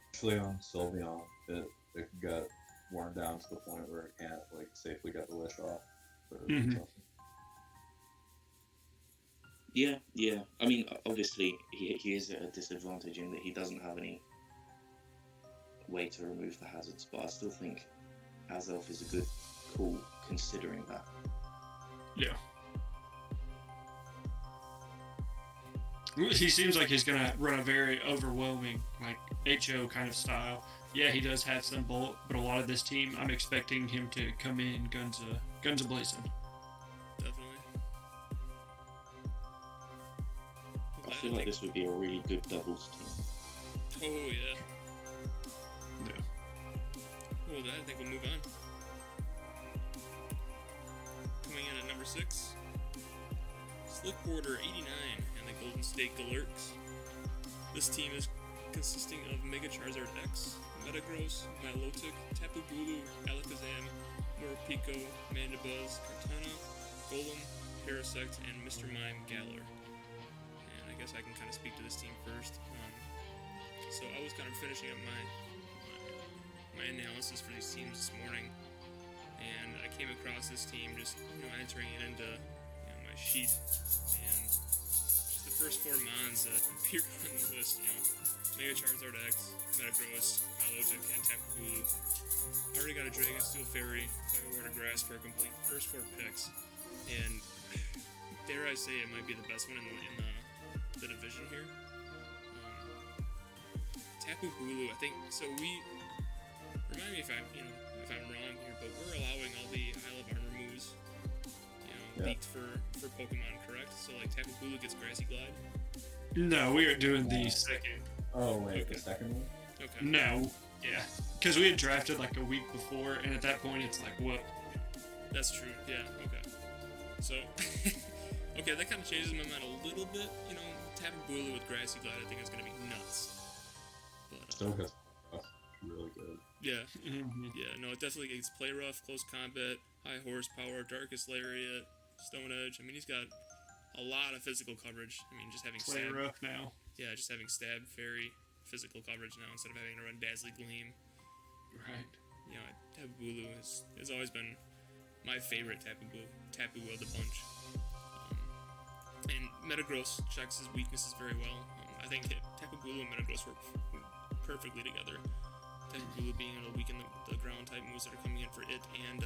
Actually, on Sylveon, it got worn down to the point where it can't safely get the wish off. Mhm. Yeah. Obviously, he is at a disadvantage in that he doesn't have any way to remove the hazards, but I still think Azelf is a good call considering that. Yeah. He seems like he's gonna run a very overwhelming, HO kind of style. Yeah, he does have some bulk, but a lot of this team, I'm expecting him to come in guns a blazing. Definitely. I feel like this would be a really good doubles team. Oh yeah. Yeah. Well, I think we'll move on. Coming in at number 6, Slick Border 89 and the Golden State Galurks. This team is consisting of Mega Charizard X, Metagross, Milotic, Tapu Bulu, Alakazam, Morpeko, Mandibuzz, Kartana, Golem, Parasect, and Mr. Mime Galar. And I guess I can kind of speak to this team first. So I was kind of finishing up my analysis for these teams this morning, and I came across this team just entering it into my sheet, and the first 4 mons that appeared on the list, Mega Charizard X, Metagross, Milotic, and Tapu Bulu. I already got a Dragon Steel Fairy, Fire Water Grass for a complete first 4 picks, and dare I say it might be the best one in the division here. Tapu Bulu, I think. So remind me if I'm wrong here, but we're allowing all the Isle of Armor moves, leaked for Pokemon, correct? So Tapu Bulu gets Grassy Glide. No, we are doing the second. Oh wait, Okay. the second one? Okay. No, yeah, because we had drafted a week before, and at that point it's what? That's true. Yeah. Okay. So, okay, that kind of changes my mind a little bit. Tapu Bulu with Grassy Glide, I think is going to be nuts. But Still gets really good. yeah. Mm-hmm. Yeah, no, it definitely gets play rough, close combat, high horsepower, darkest lariat, stone edge. He's got a lot of physical coverage. Just having Play stab. rough now. Yeah, just having stab fairy physical coverage now instead of having to run Dazzly Gleam. Right. Tapu Bulu has always been my favorite Tapu of the bunch. And Metagross checks his weaknesses very well. I think Tapu Bulu and Metagross work perfectly together. Tapu Bulu being able to weaken the ground type moves that are coming in for it, and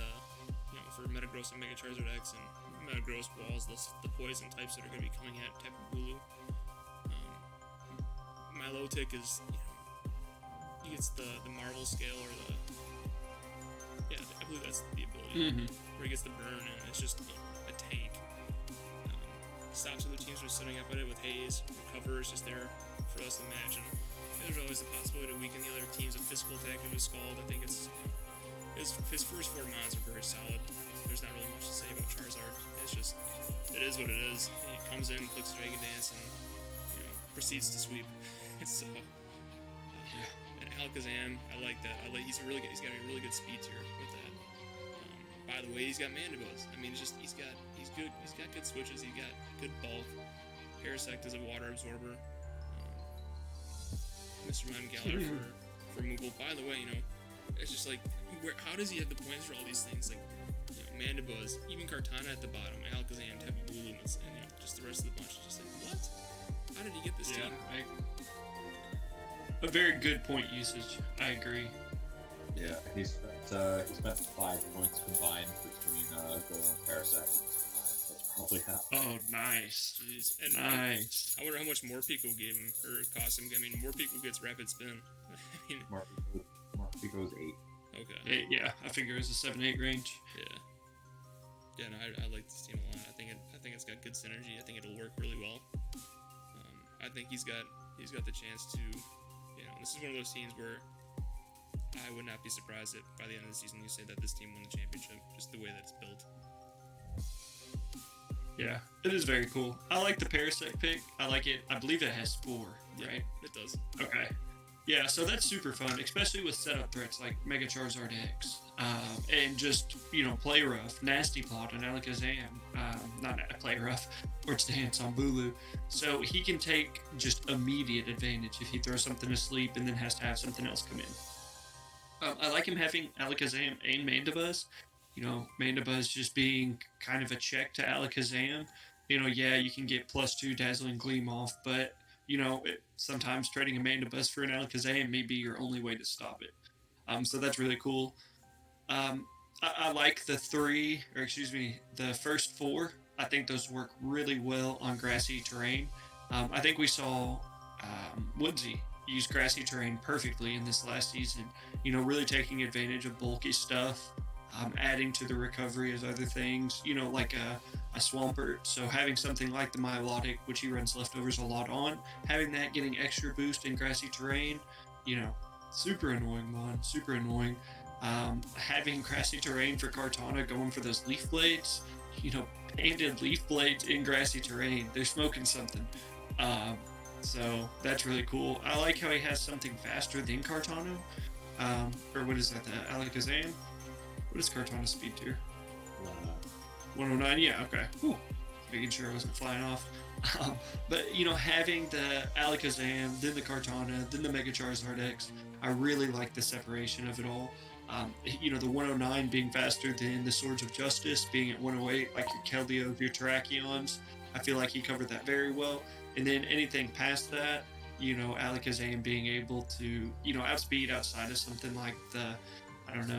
for Metagross and Mega Charizard X, and Metagross walls the poison types that are going to be coming at Tapu Bulu. Milotic is, he gets the Marvel scale or I believe that's the ability, where he gets the burn, and it's just stops other teams from setting up at it with Hayes. The cover is just there for us to match. And there's always the possibility to weaken the other teams. A physical attack of his Scald. I think it's his first 4 mods are very solid. There's not really much to say about Charizard. It's just, it is what it is. He comes in, clicks Dragon Dance, and proceeds to sweep. So, and Alakazam, I like that. He's got a really good speed tier with that. By the way, he's got Mandibuzz. I mean, he's good. He's got good switches. He's got good bulk. Parasect is a water absorber. Mr. Mime Galar for Moogle. By the way, it's just like, how does he have the points for all these things? Like, Mandibuzz, even Kartana at the bottom, Alakazam, Tapu Bulu, and just the rest of the bunch is just like, what? How did he get this team? A very good point usage. I agree. Yeah, he spent 5 points combined between Goal and Parasect. That's probably half. Oh, nice. Jeez. And nice. I wonder how much Morpeko gave him, or cost him. I mean, Morpeko gets Rapid Spin. I mean, Morpeko's 8. Okay. Yeah, I figure it was a 7-8 range. Yeah, no, I like this team a lot. I think it's got good synergy. I think it'll work really well. I think he's got the chance to, this is one of those teams where I would not be surprised if by the end of the season you say that this team won the championship, just the way that it's built. Yeah, it is very cool. I like the Parasect pick. I like it. I believe it has Spore, right? It does. Okay. Yeah, so that's super fun, especially with setup threats like Mega Charizard X, and just, Play Rough, Nasty Plot on Alakazam, not Play Rough, or Stance on Bulu. So he can take just immediate advantage if he throws something asleep and then has to have something else come in. I like him having Alakazam and Mandibuzz. Mandibuzz just being kind of a check to Alakazam. You can get +2 Dazzling Gleam off, but sometimes trading a Mandibuzz for an Alakazam may be your only way to stop it. So that's really cool. I like the first 4. I think those work really well on grassy terrain. I think we saw Woodsy use grassy terrain perfectly in this last season. Really taking advantage of bulky stuff, adding to the recovery as other things, like a Swampert. So having something like the Milotic, which he runs leftovers a lot on, having that getting extra boost in grassy terrain, super annoying, Mon, super annoying. Having grassy terrain for Kartana, going for those leaf blades, painted leaf blades in grassy terrain, they're smoking something. So that's really cool. I like how he has something faster than Kartana, or what is that, the Alakazam? What is Kartana's speed tier? 109, yeah, okay. Whew. Making sure I wasn't flying off. But, having the Alakazam, then the Kartana, then the Mega Charizard X, I really like the separation of it all. The 109 being faster than the Swords of Justice, being at 108, like your Keldeo, your Terrakions. I feel like he covered that very well. And then anything past that, Alakazam being able to, outspeed outside of something like the,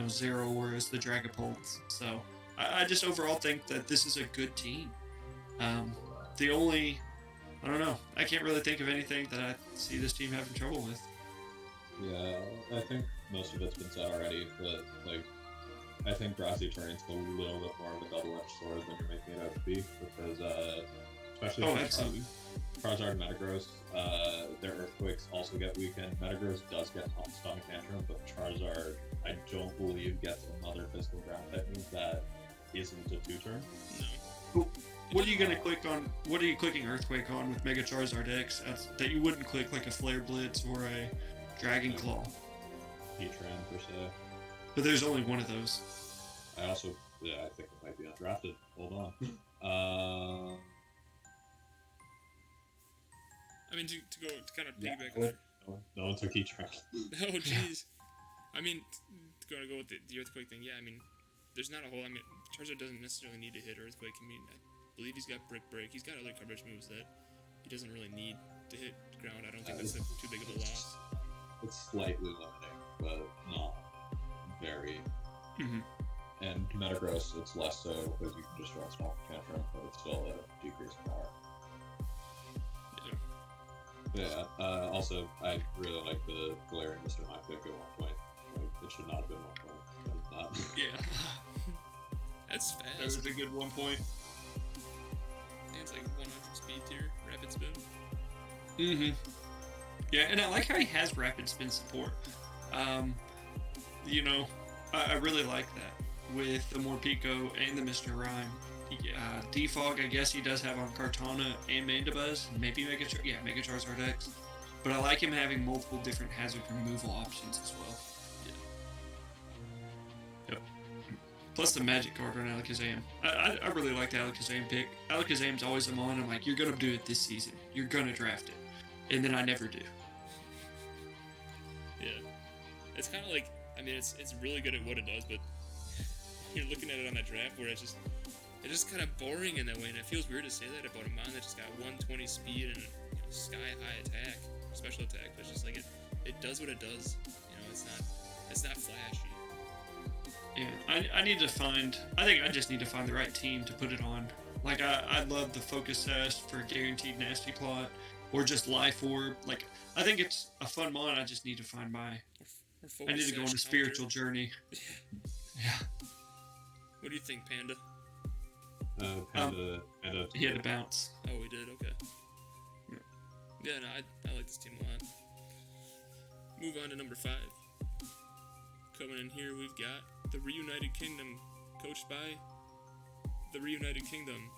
Zero or the Dragapult. So I just overall think that this is a good team. I can't really think of anything that I see this team having trouble with. Yeah, I think most of it's been said already, but I think grassy terrain's a little bit more of a double-edged sword than you're making it out to be, because especially absolutely. Charizard and Metagross, their Earthquakes also get weakened. Metagross does get Stomach Tantrum, but Charizard, I don't believe, gets another physical ground type move that isn't a 2-turn. No. What are you gonna click on? What are you clicking Earthquake on with Mega Charizard X that you wouldn't click like a Flare Blitz or a Dragon Claw? Heatran per se. But there's only one of those. I think it might be undrafted. Hold on. I mean, to kind of piggyback on that. No one took Heatran. Oh, jeez. I mean, to go with the Earthquake thing, yeah, I mean, there's not a whole... Charizard doesn't necessarily need to hit Earthquake. I believe he's got Brick Break. He's got other coverage moves that he doesn't really need to hit ground. I don't think that's too big of a loss. It's slightly limiting, but not very. Mm-hmm. And Metagross, it's less so because you can just run Small Tantrum, but it's still a decreased power. Yeah. Also, I really like the glaring Mr. Mime pick at 1 point. It should not have been 1 point. But it's not. Yeah. That's fast. That was a good 1 point. And it's like 100 speed tier, rapid spin. Mm-hmm. Yeah, and I like how he has rapid spin support. You know, I really like that with the Morpeko and the Mr. Rhyme. Defog, I guess he does have on Kartana and Mandibuzz, maybe Mega Charizard X. But I like him having multiple different hazard removal options as well. Yeah. Yep. Plus the Magic card on Alakazam. I really like the Alakazam pick. Alakazam's always I'm on. I'm like, you're going to do it this season. You're going to draft it. And then I never do. Yeah. It's kind of like, I mean, it's really good at what it does, but you're looking at it on that draft where it's just kind of boring in that way, and it feels weird to say that about a mon that just got 120 speed and sky-high attack, special attack, but it's just like it does what it does. It's not flashy. Yeah, I think I just need to find the right team to put it on. Like, I love the Focus Sash for Guaranteed Nasty Plot, or just Life Orb. Like, I think it's a fun mon, I just need to find my... I need to go on a spiritual journey. Yeah. What do you think, Panda? Panda. He had to bounce. Oh, we did? Okay. Yeah, no, I like this team a lot. Move on to number 5. Coming in here, we've got the Reunited Kingdom, coached by the Reunited Kingdom.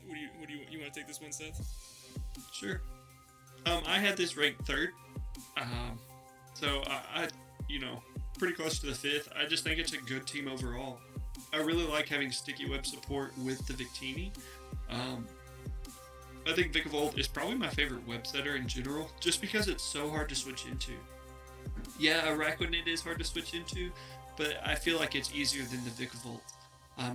What do you want to take this one, Seth? Sure. I had this ranked 3rd. So I pretty close to the 5th. I just think it's a good team overall. I really like having Sticky Web support with the Victini. I think Vikavolt is probably my favorite web setter in general, just because it's so hard to switch into. Yeah, Araquanid is hard to switch into, but I feel like it's easier than the Vikavolt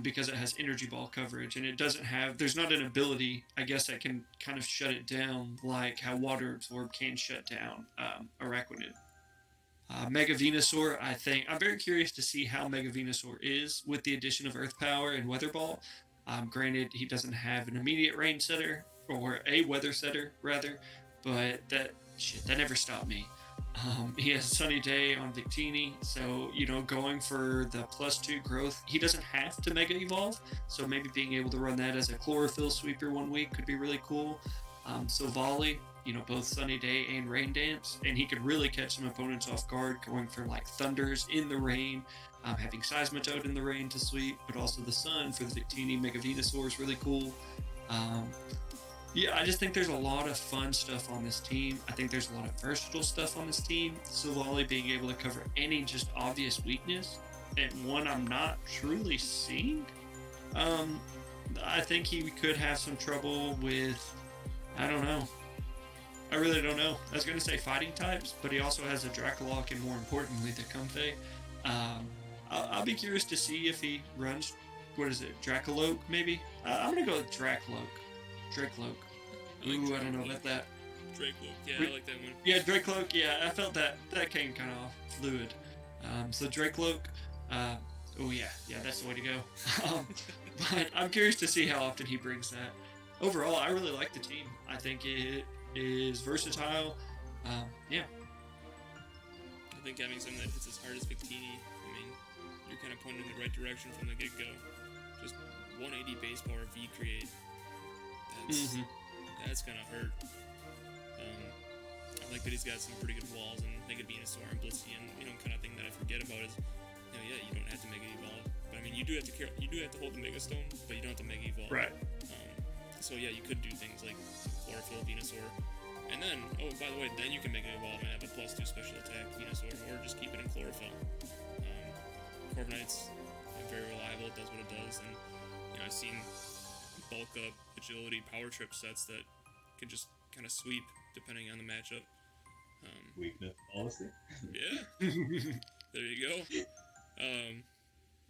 because it has Energy Ball coverage, and it doesn't have, there's not an ability, I guess, that can kind of shut it down like how Water Absorb can shut down Araquanid. Mega Venusaur, I think, I'm very curious to see how Mega Venusaur is with the addition of Earth Power and Weather Ball. Granted, he doesn't have an immediate rain setter, or a weather setter, rather, but that never stopped me. He has Sunny Day on Victini, so, going for the +2 growth, he doesn't have to Mega Evolve, so maybe being able to run that as a Chlorophyll sweeper one week could be really cool. Silvally, both Sunny Day and Rain Dance, and he could really catch some opponents off guard, going for like Thunders in the rain, having Seismitoad in the rain to sweep, but also the Sun for the Victini Mega Venusaur is really cool. Yeah, I just think there's a lot of fun stuff on this team. I think there's a lot of versatile stuff on this team. Silvally being able to cover any just obvious weakness, and one I'm not truly seeing. I think he could have some trouble with, I don't know. I really don't know. I was going to say fighting types, but he also has a Dracolock and, more importantly, the Comfey. I'll be curious to see if he runs, Dracoloak maybe? I'm going to go with Dracoloak. Ooh, I don't know about that. Dracoloak, yeah, I like that one. Yeah, Dracoloak, yeah, I felt that came kind of fluid. So Dracoloak, oh yeah, that's the way to go. But I'm curious to see how often he brings that. Overall, I really like the team. I think it is versatile. Yeah. I think having something that hits as hard as Victini, you're kind of pointing in the right direction from the get-go. Just 180 base power V-Create. That's gonna hurt. I like that he's got some pretty good walls and Mega Venusaur and Blissey, and kind of thing that I forget about is, you don't have to Mega Evolve, but you do have to hold the Mega Stone, but you don't have to Mega Evolve. Right. So yeah, you could do things like Chlorophyll Venusaur, and then by the way, then you can Mega Evolve and have a +2 special attack Venusaur, or just keep it in Chlorophyll. Corviknight's very reliable; it does what it does, and I've seen bulk up agility power trip sets that can just kind of sweep depending on the matchup. Weakness policy. Yeah. There you go.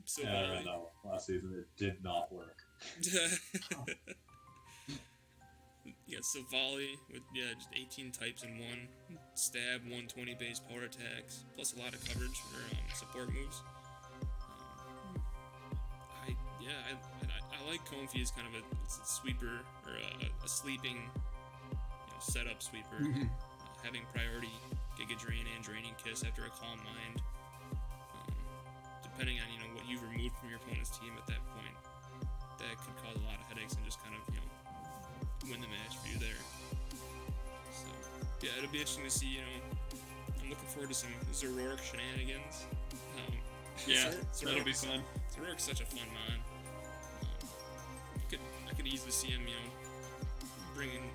So no, last season it did not work. Yeah, Silvally with just 18 types in one, stab, 120 base power attacks, plus a lot of coverage for support moves. I like Comfey as kind of a sweeper, or a sleeping setup sweeper, having priority Giga Drain and Draining Kiss after a Calm Mind. Depending on what you've removed from your opponent's team at that point, that could cause a lot of headaches and just kind of, win the match for you there. So, yeah, it'll be interesting to see, I'm looking forward to some Zoroark shenanigans. Yeah, that'll be fun. Zoroark's such a fun mon. I could easily see him, bringing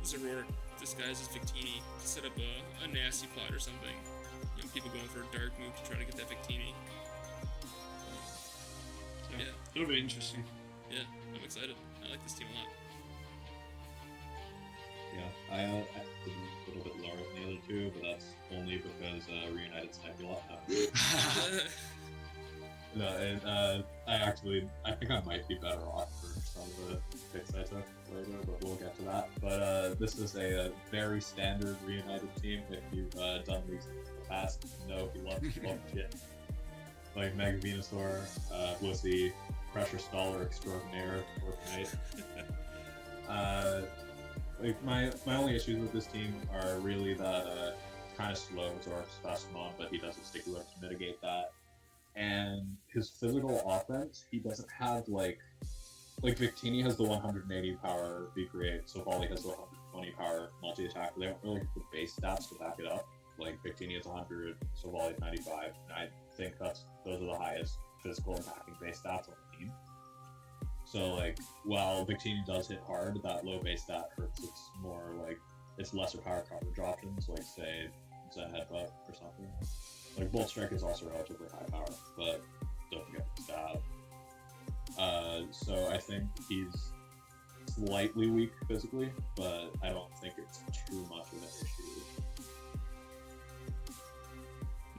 Zoroark disguised as Victini to set up a nasty plot or something. People going for a dark move to try to get that Victini. Yeah, it'll be interesting. Yeah, I'm excited. I like this team a lot. Yeah, I a little bit lower than the other two, but that's only because Reunited Nebula happened. No, and I think I might be better off for some of the picks I took later, but we'll get to that. But this is a very standard Reunited team. If you've done these in the past, you know he loves shit. Like Mega Venusaur, Blissey, Pressure Staller Extraordinaire, Fortnite. Like my only issues with this team are really that kind of slow Zork's fast mon, but he does a sticky whip to mitigate that. And his physical offense, he doesn't have like Victini has the 180 power V-Create, so Volley has the 120 power multi-attack. They don't really have the base stats to back it up. Like Victini is 100, so Volley 95, and I think those are the highest physical attacking base stats on the team. So like, while Victini does hit hard, that low base stat hurts its more like its lesser power coverage options, like say Zen Headbutt or something. Like Bolt Strike is also relatively high power, but don't forget the stab. So I think he's slightly weak physically, but I don't think it's too much of an issue.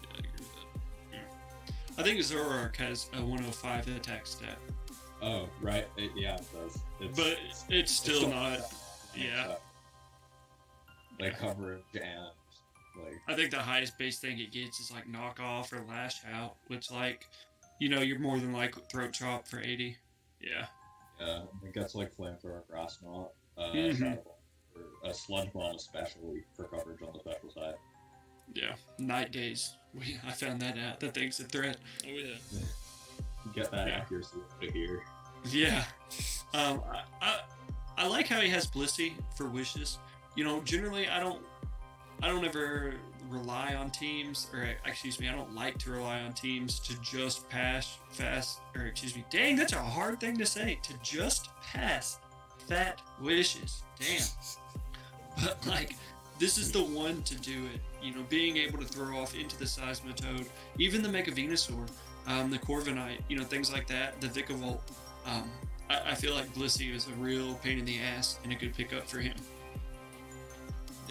Yeah, I agree with that. I think Zoroark has a 105 attack stat. Oh, right. Yeah, it does. But it's still not. Yeah. Like coverage and like. I think the highest base thing it gets is like knockoff or lash out, which like, you're more than like throat chop for 80. Yeah. Yeah, it gets like flamethrower, grass knot, Mhm. or a sludge bomb especially for coverage on the special side. Yeah. Night gaze. I found that out. That thing's a threat. Oh yeah. Get that Yeah. accuracy over here. Yeah. I like how he has Blissey for wishes. Generally I don't ever rely on teams, or excuse me, I don't like to rely on teams to just pass fast, or excuse me, dang, that's a hard thing to say, to just pass fat wishes. Damn. But like, this is the one to do it. Being able to throw off into the Seismitoad, even the Mega Venusaur, the Corviknight, things like that, the Vikavolt. I feel like Blissey is a real pain in the ass and a good pickup for him.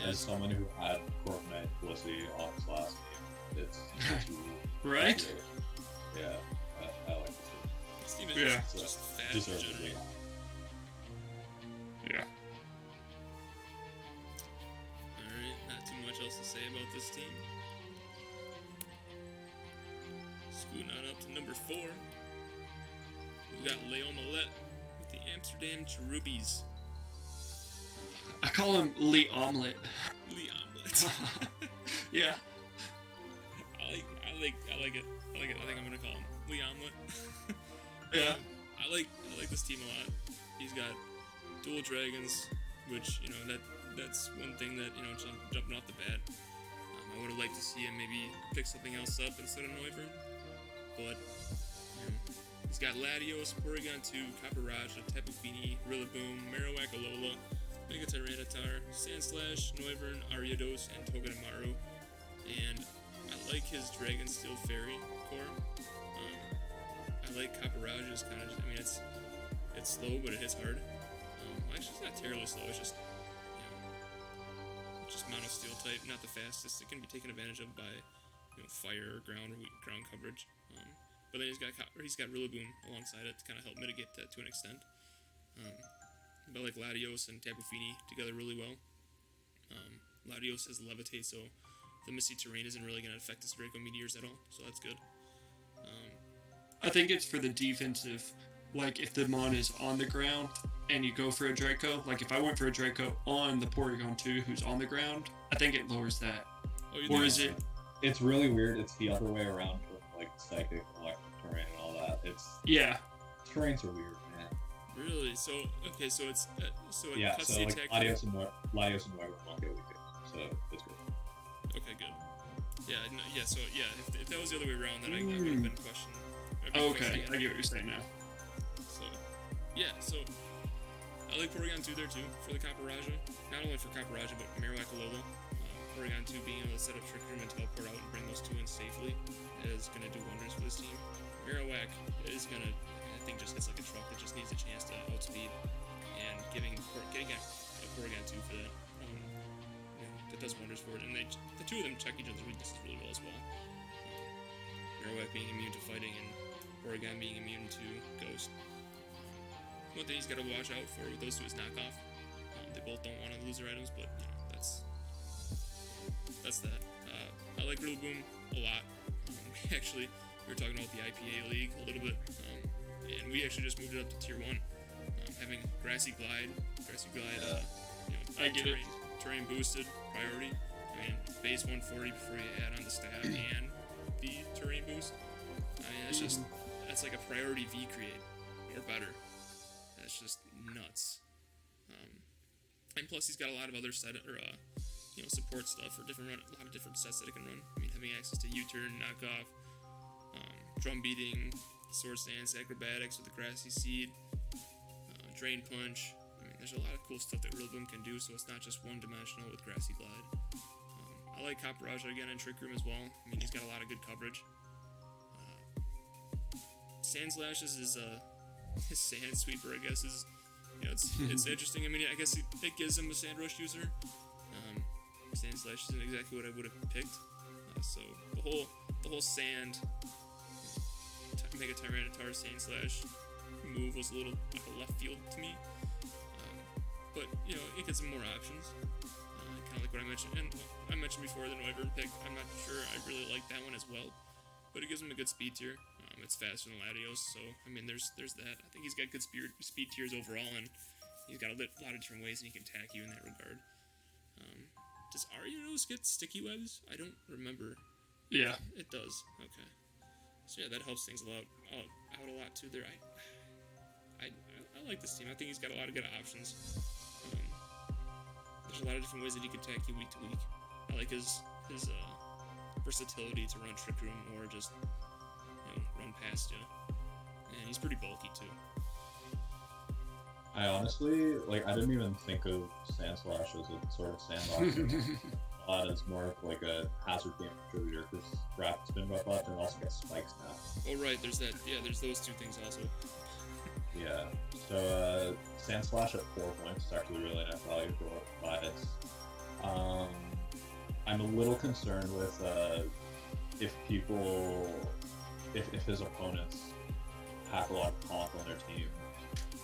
As someone who had Corviknight Blissey on his last game, it's Right? Yeah, I like it. This team is Yeah. just fast in Deservedly. general. Yeah. Alright, not too much else to say about this team. Scooting on up to number 4. We got Leon Millet with the Amsterdam Cherubies. I call him Lee Omelette. Lee Omelette. Yeah. I like it. I think I'm gonna call him Lee Omelette. Yeah. I like this team a lot. He's got dual dragons, which that's one thing that jumping off the bat. I would have liked to see him maybe pick something else up instead of Noivern, but he's got Latios, Porygon 2, Copperage, Tapu Fini, Rillaboom, Marowak, Alola, Mega Tyranitar, Sandslash, Noivern, Ariados, and Togedemaru. And I like his Dragon Steel Fairy core. I like Copperage's kind of. It's slow, but it hits hard. Actually, it's not terribly slow. It's just just mono steel type, not the fastest. It can be taken advantage of by fire, ground, or ground coverage. But then he's got Rillaboom alongside it to kind of help mitigate that to an extent. But like Latios and Tapu Fini together really well. Latios has Levitate, so the Misty Terrain isn't really going to affect his Draco Meteors at all, so that's good. I think it's for the defensive. Like, if the Mon is on the ground and you go for a Draco, like if I went for a Draco on the Porygon 2 who's on the ground, I think it lowers that. Oh, you Or think is so? it... It's really weird. It's the other way around with like Psychic, Electric Terrain, and all that. Yeah. Terrains are weird, man. Really? So okay, so it's so it Yeah, cuts so the like attack. Latios and Nuevo won't get weakened, so it's good. Okay, good. Yeah, no, yeah. So yeah, if that was the other way around, then I would have been questioned. Okay, I get what you're saying now. So yeah, so I like Porygon 2 there too for the Caparaja. Not only for Caparaja, but Marowak Alola. Porygon 2 being able to set up Trick Room and teleport out and bring those two in safely is going to do wonders for this team. Marowak is going to, I think, just hits like a truck that just needs a chance to outspeed. And getting a Porygon 2 for that, that does wonders for it. And the two of them check each other's weaknesses really well as well. Marowak being immune to fighting and Porygon being immune to Ghost. One thing he's got to watch out for with those two is knockoff. They both don't want to lose their items, but that's that. I like Rillaboom a lot. We were talking about the IPA League a little bit, and we actually just moved it up to Tier 1. Having Grassy Glide, I get it. terrain boosted priority. I mean, base 140 before you add on the stab and the terrain boost. I mean, that's like a priority V create or better. That's just nuts. And plus, he's got a lot of other support stuff for a lot of different sets that it can run. I mean, having access to U-turn, knockoff, drum beating, sword stance, acrobatics with the grassy seed, drain punch. I mean, there's a lot of cool stuff that Rillaboom can do, so it's not just one-dimensional with grassy glide. I like Caparaja again in Trick Room as well. I mean, he's got a lot of good coverage. Sand Slash is his Sand Sweeper, I guess, is. It's interesting. I mean, I guess it gives him a Sand Rush user. Sand Slash isn't exactly what I would have picked. So the whole Sand Mega Tyranitar Sand Slash move was a little like a left field to me. But it gives him more options. Kind of like what I mentioned, and I mentioned before the Noivern pick. I'm not sure I really like that one as well, but it gives him a good speed tier. It's faster than Latios, so I mean, there's that. I think he's got good speed tiers overall, and he's got a lot of different ways that he can attack you in that regard. Does Arianos get sticky webs? I don't remember. Yeah, it does. Okay, so yeah, that helps things out a lot too. There, I like this team. I think he's got a lot of good options. There's a lot of different ways that he can attack you week to week. I like his versatility to run Trick Room or just run past you, and he's pretty bulky too. I honestly, I didn't even think of Sand Slash as a sort of sandbox. A lot is more of like a hazard game contributor because Rapid Spin Buff left and also gets spikes now. Oh right, there's that. Yeah, there's those two things also. Yeah, so Sand Slash at 4 points is actually really nice value for what it provides. I'm a little concerned with if his opponents pack a lot of comp on their team.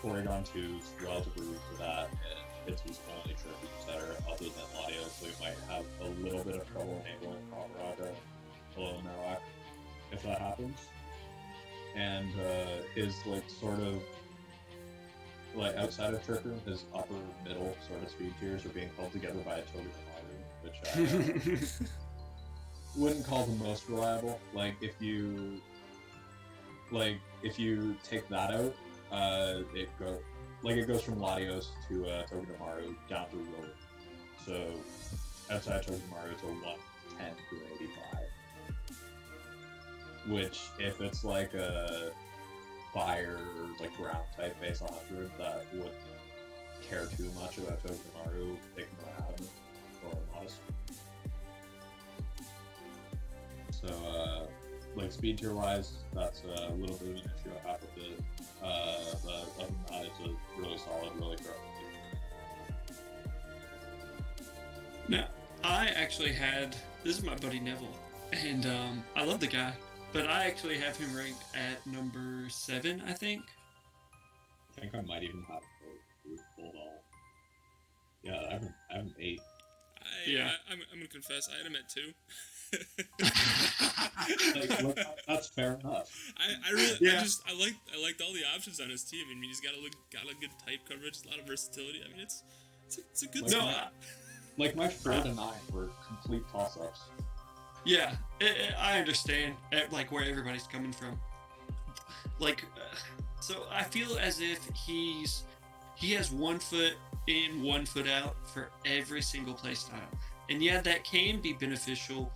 Porygon 2's relatively weak for that, and it's his only trophy setter other than Latios, so he might have a little bit of trouble enabling Caparaja below Marowak if that happens. And his outside of Trick Room, his upper middle sort of speed tiers are being held together by a Togedemaru, which wouldn't call the most reliable. If you take that out, it goes from Latios to Togedemaru down through Roller. So outside Togedemaru, it's a 110 to 85. Which, if it's like a fire ground type base 100 that wouldn't care too much about Togedemaru taking that out of it, or modest. So, speed tier wise, that's a little bit of an issue I have with it. But other than that, it's a really solid, really thorough team. Now, I actually this is my buddy Neville, and I love the guy, but I actually have him ranked at number 7, I think. I think I might even have hold on. Yeah, I have an 8. I'm gonna confess, I had him at 2. That's fair enough. I liked all the options on his team. I mean, he's got a good type coverage, a lot of versatility. I mean, it's a good team. My 4th and 9 were complete toss-ups. Yeah, I understand where everybody's coming from. So I feel as if he has 1 foot in, 1 foot out for every single play style. And yeah, that can be beneficial,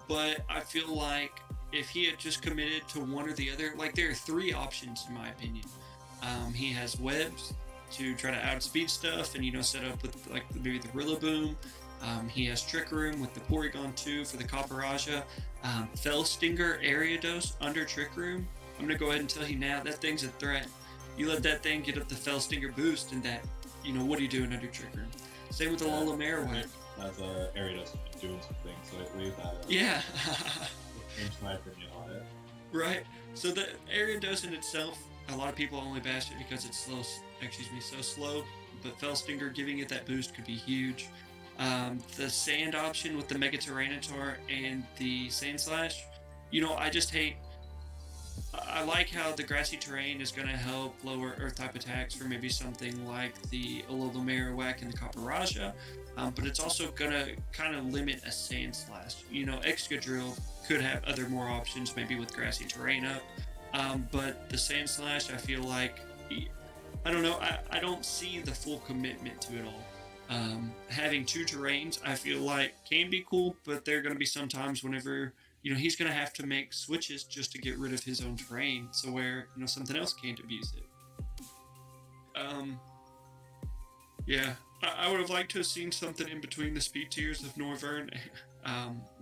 but I feel like if he had just committed to one or the other, like there are 3 options in my opinion. He has webs to try to outspeed stuff and set up with like maybe the Rillaboom. He has Trick Room with the Porygon 2 for the Copperajah. Fell Stinger Ariados under Trick Room. I'm gonna go ahead and tell you now that thing's a threat. You let that thing get up the Fell Stinger boost, and that, what are you doing under Trick Room? Same with the Lola Marowak. As Ariados doing some things, so I believe that. Yeah. Changed my opinion on it. Right. So the Ariados in itself, a lot of people only bash it because it's so slow. But Fell Stinger giving it that boost could be huge. The Sand option with the Mega Tyranitar and the Sand Slash, I just hate. I like how the grassy terrain is going to help lower Earth type attacks for maybe something like the Alola Marowak and the Copperajah, but it's also going to kind of limit a Sand Slash. Excadrill could have other more options, maybe with grassy terrain up, but the Sand Slash, I feel like, I don't know, I don't see the full commitment to it all. Having 2 terrains, I feel like can be cool, but there are going to be some times whenever he's going to have to make switches just to get rid of his own terrain, so where something else can't abuse it. Yeah, I would have liked to have seen something in between the speed tiers of Norvern,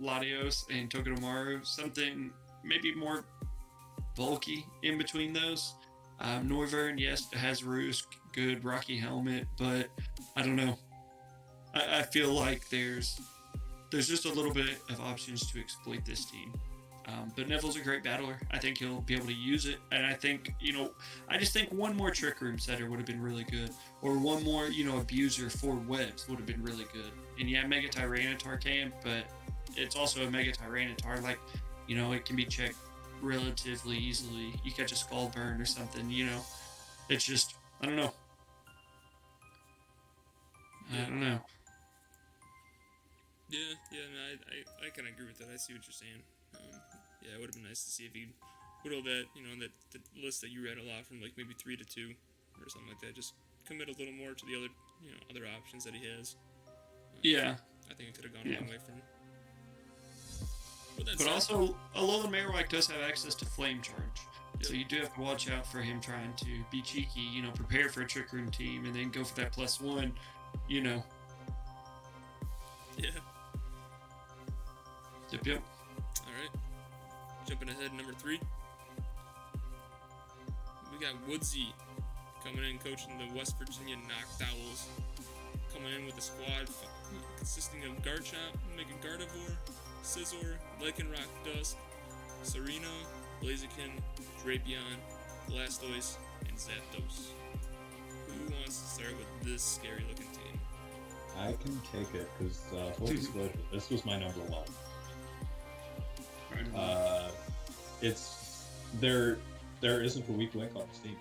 Latios, and Togedemaru. Something maybe more bulky in between those. Norvern, yes, it has Roost, good Rocky Helmet, but I don't know. I feel like there's just a little bit of options to exploit this team. But Neville's a great battler. I think he'll be able to use it. And I think, I just think one more Trick Room setter would have been really good. Or one more, abuser for webs would have been really good. And yeah, Mega Tyranitar can, but it's also a Mega Tyranitar. Like, it can be checked relatively easily. You catch a Skull Burn or something, It's just, I don't know. Yeah, no, I kind of agree with that. I see what you're saying. Yeah, it would have been nice to see if he whittled that, that the list that you read a lot from like maybe 3 to 2 or something like that. Just commit a little more to the other, other options that he has. Yeah. I think it could have gone a long way for him. But also, Alola Marowak does have access to Flame Charge. Yep. So you do have to watch out for him trying to be cheeky, prepare for a Trick Room team and then go for that +1, Yeah. Yep. Alright. Jumping ahead, number 3. We got Woodsy coming in, coaching the West Virginia Noctowls. Coming in with a squad consisting of Garchomp, Mega Gardevoir, Scizor, Lycanroc Dusk, Serena, Blaziken, Drapion, Blastoise, and Zapdos. Who wants to start with this scary looking team? I can take it, because full disclosure, this was my number 1. It's there isn't a weak link on this team.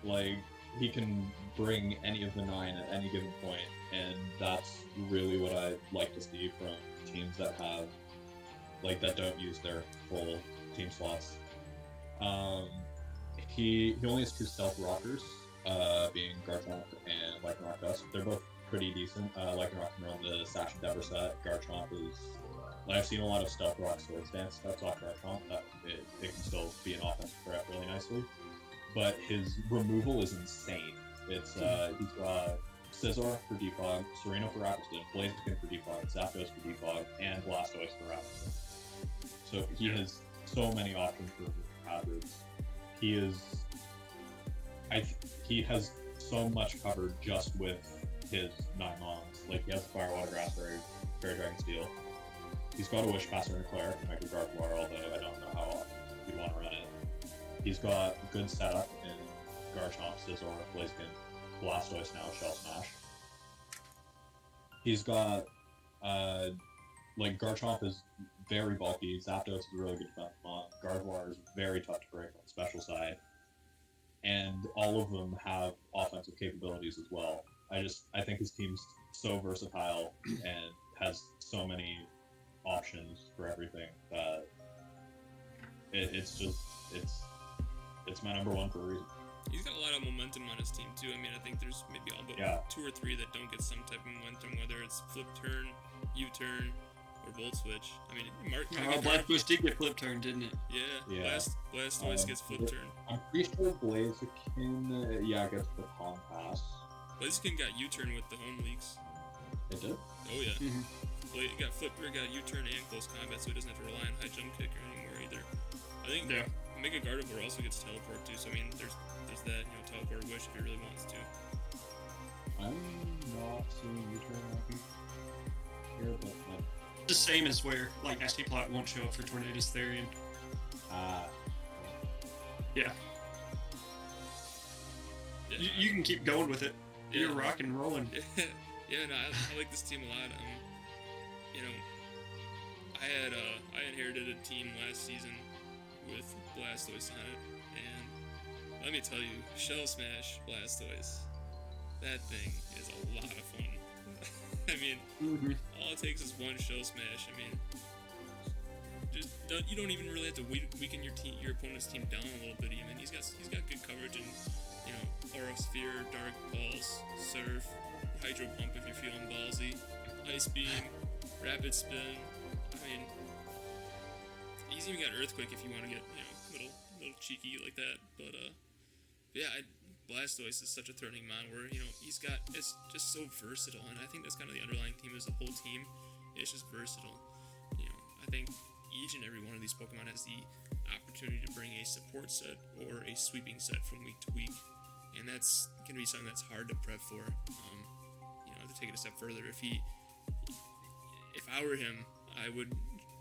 Like, he can bring any of the 9 at any given point, and that's really what I like to see from teams that have that don't use their full team slots. He only has 2 stealth rockers, being Garchomp and Lycanroc Dusk. They're both pretty decent. Lycanroc can run the Sash Endeavor set. Garchomp is... I've seen a lot of Stealth Rock Sword Stance that's off Garchomp. It can still be an offensive threat really nicely. But his removal is insane. It's he's got Scizor for defog, Sereno for Rapid, Blaziken for defog, Zapdos for defog, and Blastoise for Rapid. So he has so many options for hazards. He has so much covered just with his 9 mons. Like, he has Fire, Water, Grass, Fairy Dragon, Steel. He's got a Wishcaster and Claire for Mega Gardevoir, although I don't know how often you'd want to run it. He's got good setup in Garchomp, Scizor, Blaziken, Blastoise now, Shell Smash. He's got, Garchomp is very bulky, Zapdos is a really good defense mon, Gardevoir is very tough to break on the special side, and all of them have offensive capabilities as well. I think his team's so versatile and has so many options for everything that it's my number 1 for a reason. He's got a lot of momentum on his team too. I mean, I think there's maybe all but 2 or 3 that don't get some type of momentum, whether it's flip turn, U-turn, or volt switch. I mean, Blackbush did get flip turn, didn't it? Yeah. Blastoise gets flip turn. I'm pretty sure Blaziken, gets the compass. Blaziken got U-turn with the home leagues. It did? Oh yeah. It got flip, or got U-turn and close combat, so he doesn't have to rely on high jump kicker anymore either. I think Mega Gardevoir also gets teleport too, so I mean, there's that, teleport wish if he really wants to. I'm not seeing U-turn here, but the same as where like SD Plot won't show up for Tornadus Therian. Yeah. You can keep going with it. You're rock and rolling. No, I like this team a lot. I inherited a team last season with Blastoise on it, and let me tell you, Shell Smash Blastoise, that thing is a lot of fun. I mean, all it takes is one Shell Smash. I mean, you don't even really have to weaken your opponent's team down a little bit. Even he's got good coverage and Aura Sphere, Dark Pulse, Surf, Hydro Pump if you're feeling ballsy, Ice Beam, Rapid Spin. I mean, he's even got Earthquake if you want to get little cheeky like that. But Blastoise is such a threatening mon where it's just so versatile, and I think that's kind of the underlying theme as a whole team. It's just versatile. I think each and every one of these Pokemon has the opportunity to bring a support set or a sweeping set from week to week, and that's gonna be something that's hard to prep for. To take it a step further, if I were him, I would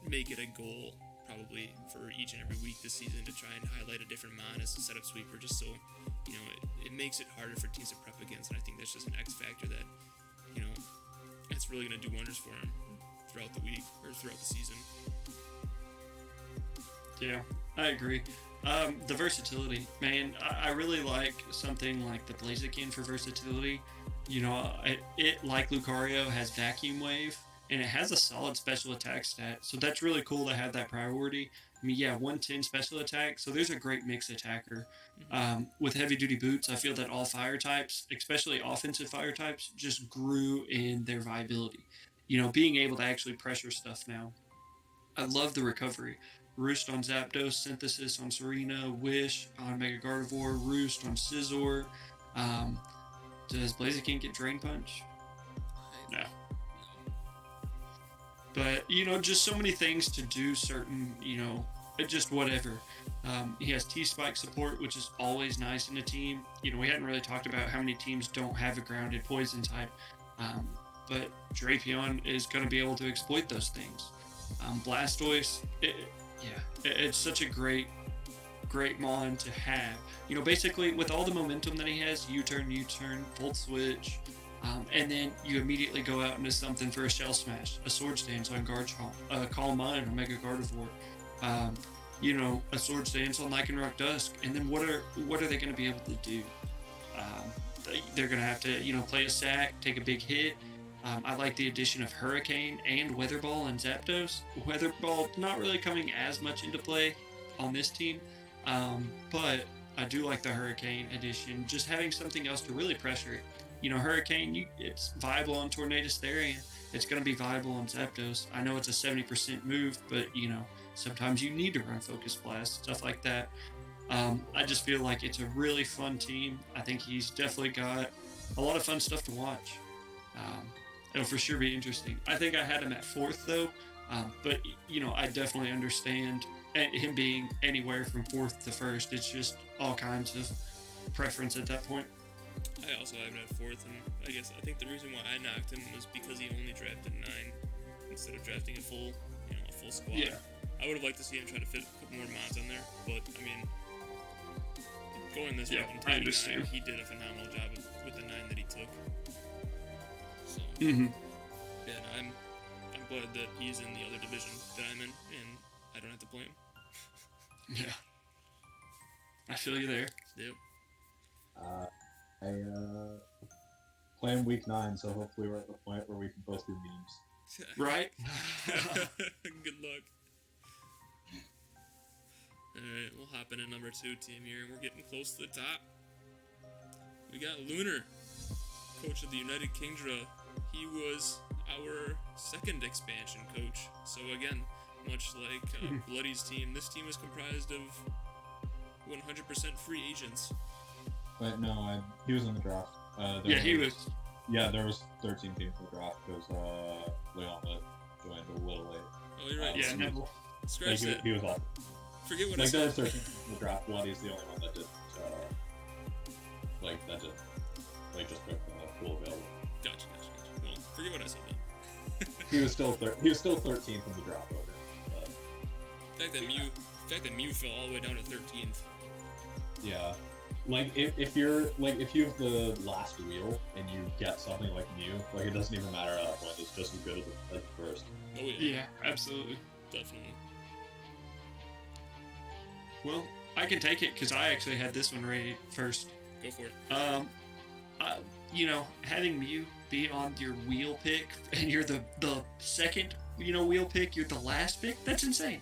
make it a goal probably for each and every week this season to try and highlight a different mon as a setup sweeper, just so it makes it harder for teams to prep against. And I think that's just an X factor that it's really going to do wonders for him throughout the week or throughout the season. Yeah, I agree. The versatility, man, I really like something like the Blaziken for versatility. It like Lucario has Vacuum Wave, and it has a solid special attack stat, so that's really cool to have that priority. I mean, 110 special attack, so there's a great mix attacker. With heavy duty boots, I feel that all fire types, especially offensive fire types, just grew in their viability. Being able to actually pressure stuff now. I love the recovery. Roost on Zapdos, Synthesis on Serena, Wish on Mega Gardevoir, Roost on Scizor. Does Blaziken get Drain Punch? No. But, just so many things to do certain, just whatever. He has T-Spike support, which is always nice in a team. We hadn't really talked about how many teams don't have a grounded poison type. But Drapion is going to be able to exploit those things. Blastoise, it's such a great mon to have. Basically with all the momentum that he has, U-turn, Volt Switch, and then you immediately go out into something for a Shell Smash, a Swords Dance on Garchomp, Calm Mind on Mega Gardevoir, a Swords Dance on Lycanroc Dusk, and then what are they going to be able to do? They're going to have to, play a sack, take a big hit. I like the addition of Hurricane and Weather Ball and Zapdos. Weather Ball not really coming as much into play on this team, but I do like the Hurricane addition. Just having something else to really pressure it. Hurricane, it's viable on Tornadus Therian. It's going to be viable on Zapdos. I know it's a 70% move, but sometimes you need to run Focus Blast, stuff like that. I just feel like it's a really fun team. I think he's definitely got a lot of fun stuff to watch. It'll for sure be interesting. I think I had him at 4th though, but I definitely understand him being anywhere from 4th to 1st. It's just all kinds of preference at that point. I also have him at 4th, and I think the reason why I knocked him was because he only drafted 9 instead of drafting a full squad. Yeah. I would have liked to see him try to put more mods on there, but I mean, going this route and taking 9, he did a phenomenal job with the 9 that he took. So, I'm glad that he's in the other division that I'm in, and I don't have to play him. Yeah. I feel you there. Yep. I play him week 9, so hopefully we're at the point where we can both do memes. Right? Good luck. Alright, we'll hop into number 2 team here, and we're getting close to the top. we got Lunar, coach of the United Kingdra. He was our second expansion coach. So again, much like Bloody's team, this team is comprised of 100% free agents. But no, he was in the draft. He was. Yeah, there was 13 teams in the draft because Leon joined a little late. Oh, you're right. Yeah, no. Scratch that. He was awesome. Forget what I Like, there said. were 13 in the draft. Bloody's the only one that didn't, just took the pool available. Gotcha. Well, forget what I said then. He was still 13th in the draft order. The fact that Mew fell all the way down to 13th. Yeah. Like, if you have the last wheel and you get something like Mew, like, it doesn't even matter at that point. It's just as good as the first. Oh yeah. Yeah, absolutely. Definitely. Well, I can take it because I actually had this one ready first. Go for it. Having Mew be on your wheel pick and you're the second, wheel pick, you're the last pick. That's insane.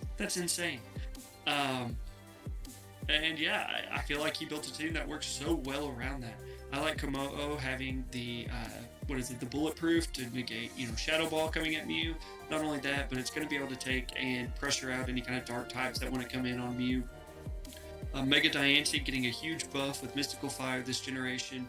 And yeah, I feel like he built a team that works so well around that. I like Komodo having the the bulletproof to negate, Shadow Ball coming at Mew. Not only that, but it's going to be able to take and pressure out any kind of dark types that want to come in on Mew. Mega Diancie getting a huge buff with Mystical Fire this generation.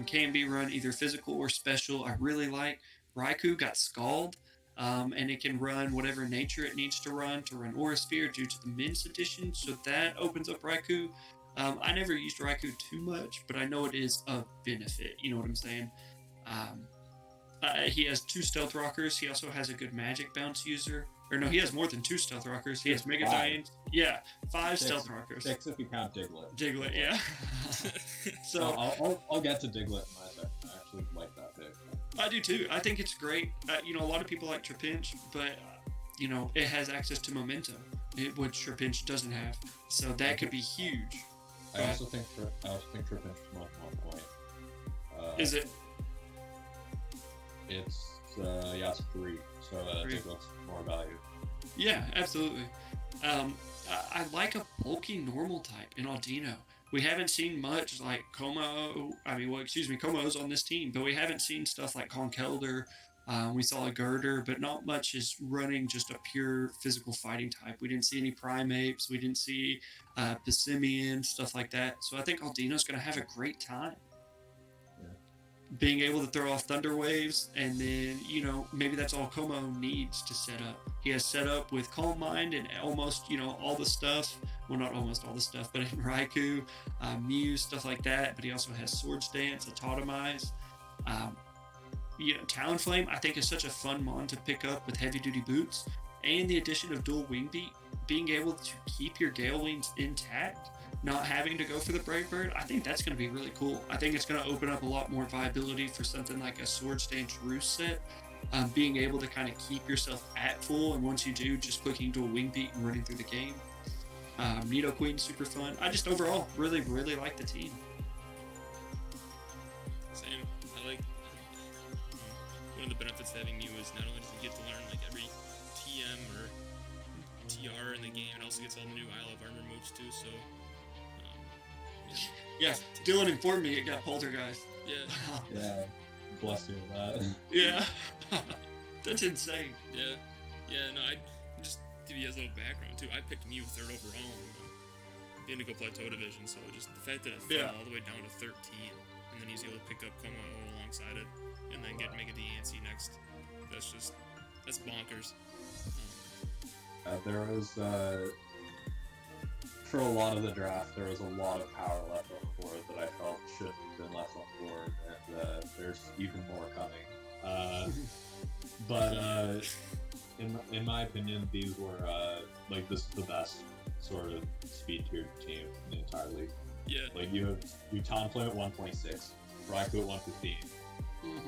Can be run either physical or special. I really like. Raikou got Scald, and it can run whatever nature it needs to run Aura Sphere due to the Min's edition, so that opens up Raikou. I never used Raikou too much, but I know it is of benefit, you know what I'm saying? He has 2 Stealth Rockers. He also has a good Magic Bounce user. Or no, he has more than 2 Stealth Rockers. He has Mega Giant. Yeah, 5 Stealth Rockers. 6 if you count Diglett. Diglett, yeah. So I'll get to Diglett in my second. I actually like that pick. I do too. I think it's great. A lot of people like Trapinch, but it has access to momentum, which Trapinch doesn't have. So that could be huge. I also think Trapinch is much more point. Is it? It's 3. So Diglett's more value. Yeah, absolutely. I like a bulky normal type in Aldino. We haven't seen much like Komo's on this team, but we haven't seen stuff like Conkeldurr. We saw a Girder, but not much is running just a pure physical fighting type. We didn't see any Primeapes. We didn't see Passimian, stuff like that. So I think Aldino's going to have a great time. Being able to throw off Thunder Waves, and then, maybe that's all Como needs to set up. He has set up with Calm Mind and almost, all the stuff. Well, not almost all the stuff, but in Raikou, Mew, stuff like that. But he also has Swords Dance, Autotomize. Talonflame, I think, is such a fun mon to pick up with heavy-duty boots. And the addition of Dual Wing Beat, being able to keep your Gale Wings intact, not having to go for the Brave Bird, I think that's going to be really cool. I think it's going to open up a lot more viability for something like a Swords Dance Roost set. Being able to kind of keep yourself at full, and once you do, just clicking Dual Wing Beat and running through the game. Nidoqueen, super fun. I just overall really, really like the team. Same. I like one of the benefits of having Mew is not only does he get to learn like every TM or TR in the game, it also gets all the new Isle of Armor moves too. So yeah, Dylan informed me it got Poltergeist. Yeah. Yeah. Bless you with that. Yeah. That's insane. Yeah. No, I just give you guys a little background too. I picked Mew 3rd overall in the Indigo Plateau Division, so just the fact that it fell all the way down to 13, and then he's able to pick up Como alongside it, and then get Mega Diancie next. That's bonkers. There was for a lot of the draft, there was a lot of power left on the board that I felt should have been left on the board, and there's even more coming. But in my opinion, these were this is the best sort of speed tiered team in the entire league. Yeah. Like you Talonflame at 126, Raikou at 115,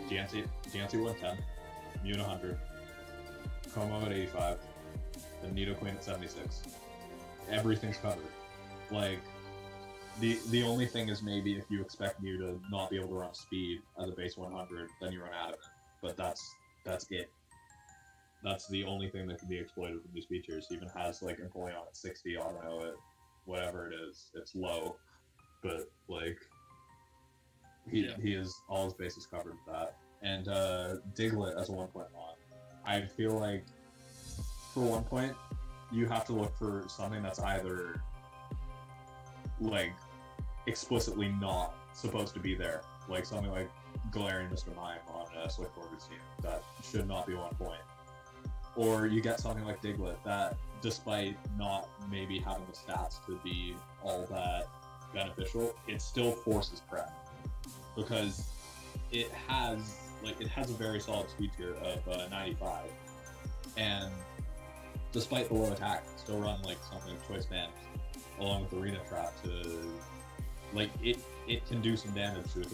Diancie 110, Mew at 100, Como at 85, and Nidoqueen at 76. Everything's covered. Like, the only thing is maybe if you expect Mew to not be able to run speed as a base 100, then you run out of it. But that's it. That's the only thing that can be exploited from these features. He even has like Empoleon at 60, Auto at whatever it is. It's low, but like he is all his bases covered with that. And Diglett as a 1-point mon. I feel like for 1 point, you have to look for something that's either like explicitly not supposed to be there, like something like Galarian Mr. Mime on a Swift Forward team that should not be 1 point. Or you get something like Diglett that, despite not maybe having the stats to be all that beneficial, it still forces prep because it has a very solid speed tier of 95, and despite the low attack, it still run like something like Choice Band along with Arena Trap to like it can do some damage to a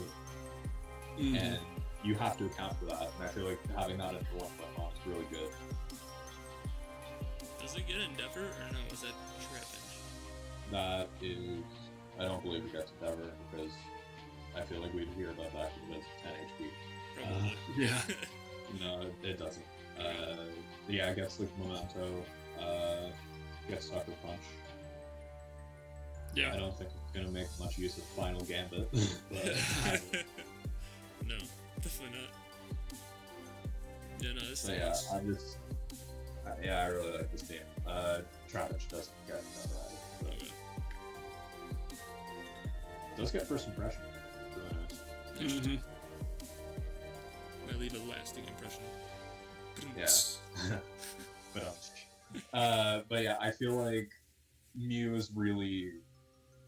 team, and you have to account for that. And I feel like having that in the 1-point mon is really good. Does it get Endeavor or no? Is that Trapinch? That is, I don't believe it gets Endeavor because I feel like we'd hear about that because it's 10 HP. Probably. Yeah. No, it doesn't. Yeah, I guess like Memento gets Sucker Punch. Yeah. I don't think it's gonna make much use of Final Gambit. But No, definitely not. Yeah, no, this thing yeah, is... I really like this team. Trapinch doesn't get Endeavor out of it, Okay. but does get First Impression. Really nice. Might leave a lasting impression. Yeah. But yeah, I feel like Mew is really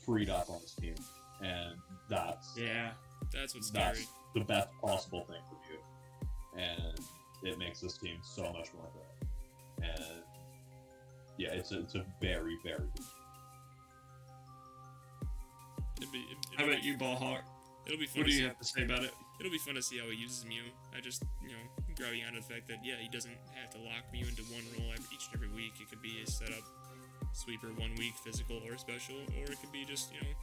freed up on this team, and that's That's what's scary. that's the best possible thing for Mew, and it makes this team so much more fair. And yeah, it's a very very good. How about you, Ballhawk? It'll be fun. What do you have to say about it? It'll be fun to see how he uses Mew. I just, grabbing onto the fact that, yeah, he doesn't have to lock Mew into one role each and every week. It could be a setup sweeper 1 week, physical or special, or it could be just, hey,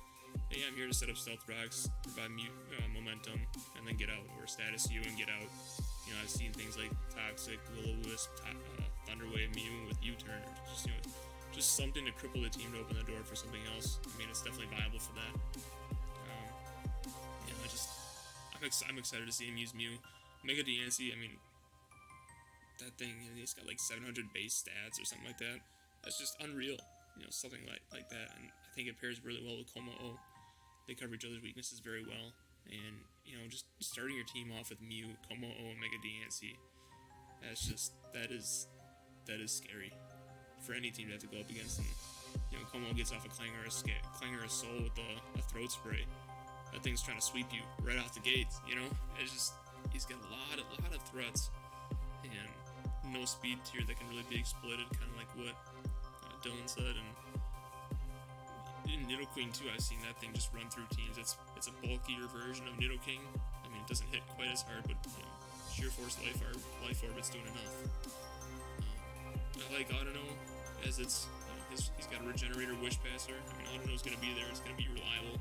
I'm here to set up stealth rocks, provide Mew momentum, and then get out, or status you and get out. I've seen things like Toxic, Will-O-Wisp, Thunderwave Mew with U-turn, or just something to cripple the team to open the door for something else. I mean, it's definitely viable for that. I'm excited to see him use Mew. Mega Diancie, I mean, that thing, he's got like 700 base stats or something like that. That's just unreal, something like that. And I think it pairs really well with Como-O. They cover each other's weaknesses very well. And, just starting your team off with Mew, Como-O, and Mega Diancie, that is scary for any team to have to go up against. And, Como gets off a Clangor or a Soul with a Throat Spray. That thing's trying to sweep you right off the gates, It's just, he's got a lot of threats and no speed tier that can really be exploited, kind of like what Dylan said. And in Nidoqueen too, I've seen that thing just run through teams. It's a bulkier version of Nidoking. I mean, it doesn't hit quite as hard, but sheer force life orbit's doing enough. I like Audino as it's he's got a regenerator wish passer. I mean, Audino's gonna be there. It's gonna be reliable.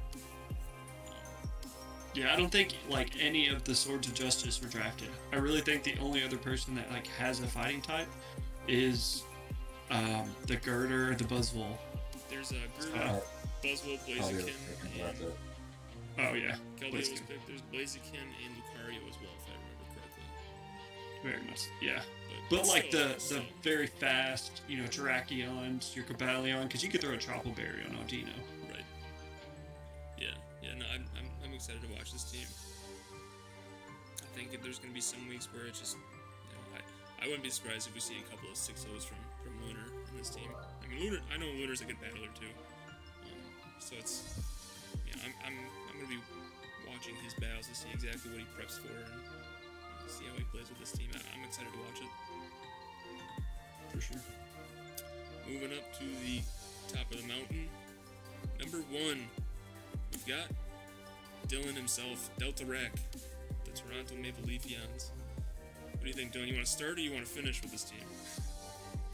Yeah, I don't think any of the Swords of Justice were drafted. I really think the only other person that has a fighting type is the Girder, the Buzzwole. There's a Girder, Buzzwole, Blaziken, and oh yeah, Keldeo was picked. There's Blaziken and Lucario as well, if I remember correctly. Very much, yeah. But the very fast, Terrakions, your Cobalion, because you could throw a Tropical Berry on Audino. Right. Yeah. No, I'm excited to watch this team. I think there's going to be some weeks where it's just, I wouldn't be surprised if we see a couple of 6-0s from Lunar in this team. I mean, I know Lunar's a good battler too. So it's, I'm going to be watching his battles to see exactly what he preps for and see how he plays with this team. I'm excited to watch it. For sure. Moving up to the top of the mountain. Number 1. We've got Dylan himself, Deltarak, the Toronto Maple Leaf Yans. What do you think, Dylan? You want to start or you want to finish with this team?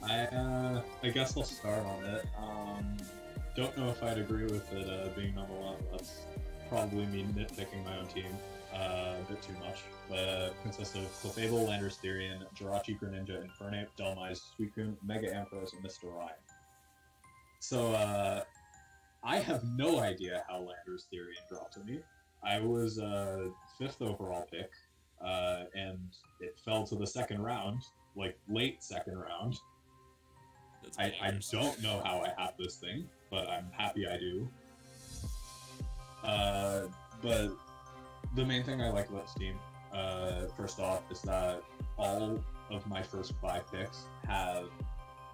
I guess I'll start on it. Don't know if I'd agree with it being number 1. That's probably me nitpicking my own team a bit too much. But it consists of Clefable, Landorus Therian, Jirachi, Greninja, Infernape, Dhelmise, Suicune, Mega Ampharos, and Mr. Rhyme. So, I have no idea how Landorus Therian dropped to me. I was 5th overall pick, and it fell to the second round, like late second round. That's I bonkers. don't know how I have this thing, but I'm happy I do. But the main thing I like about this team, first off, is that all of my first 5 picks have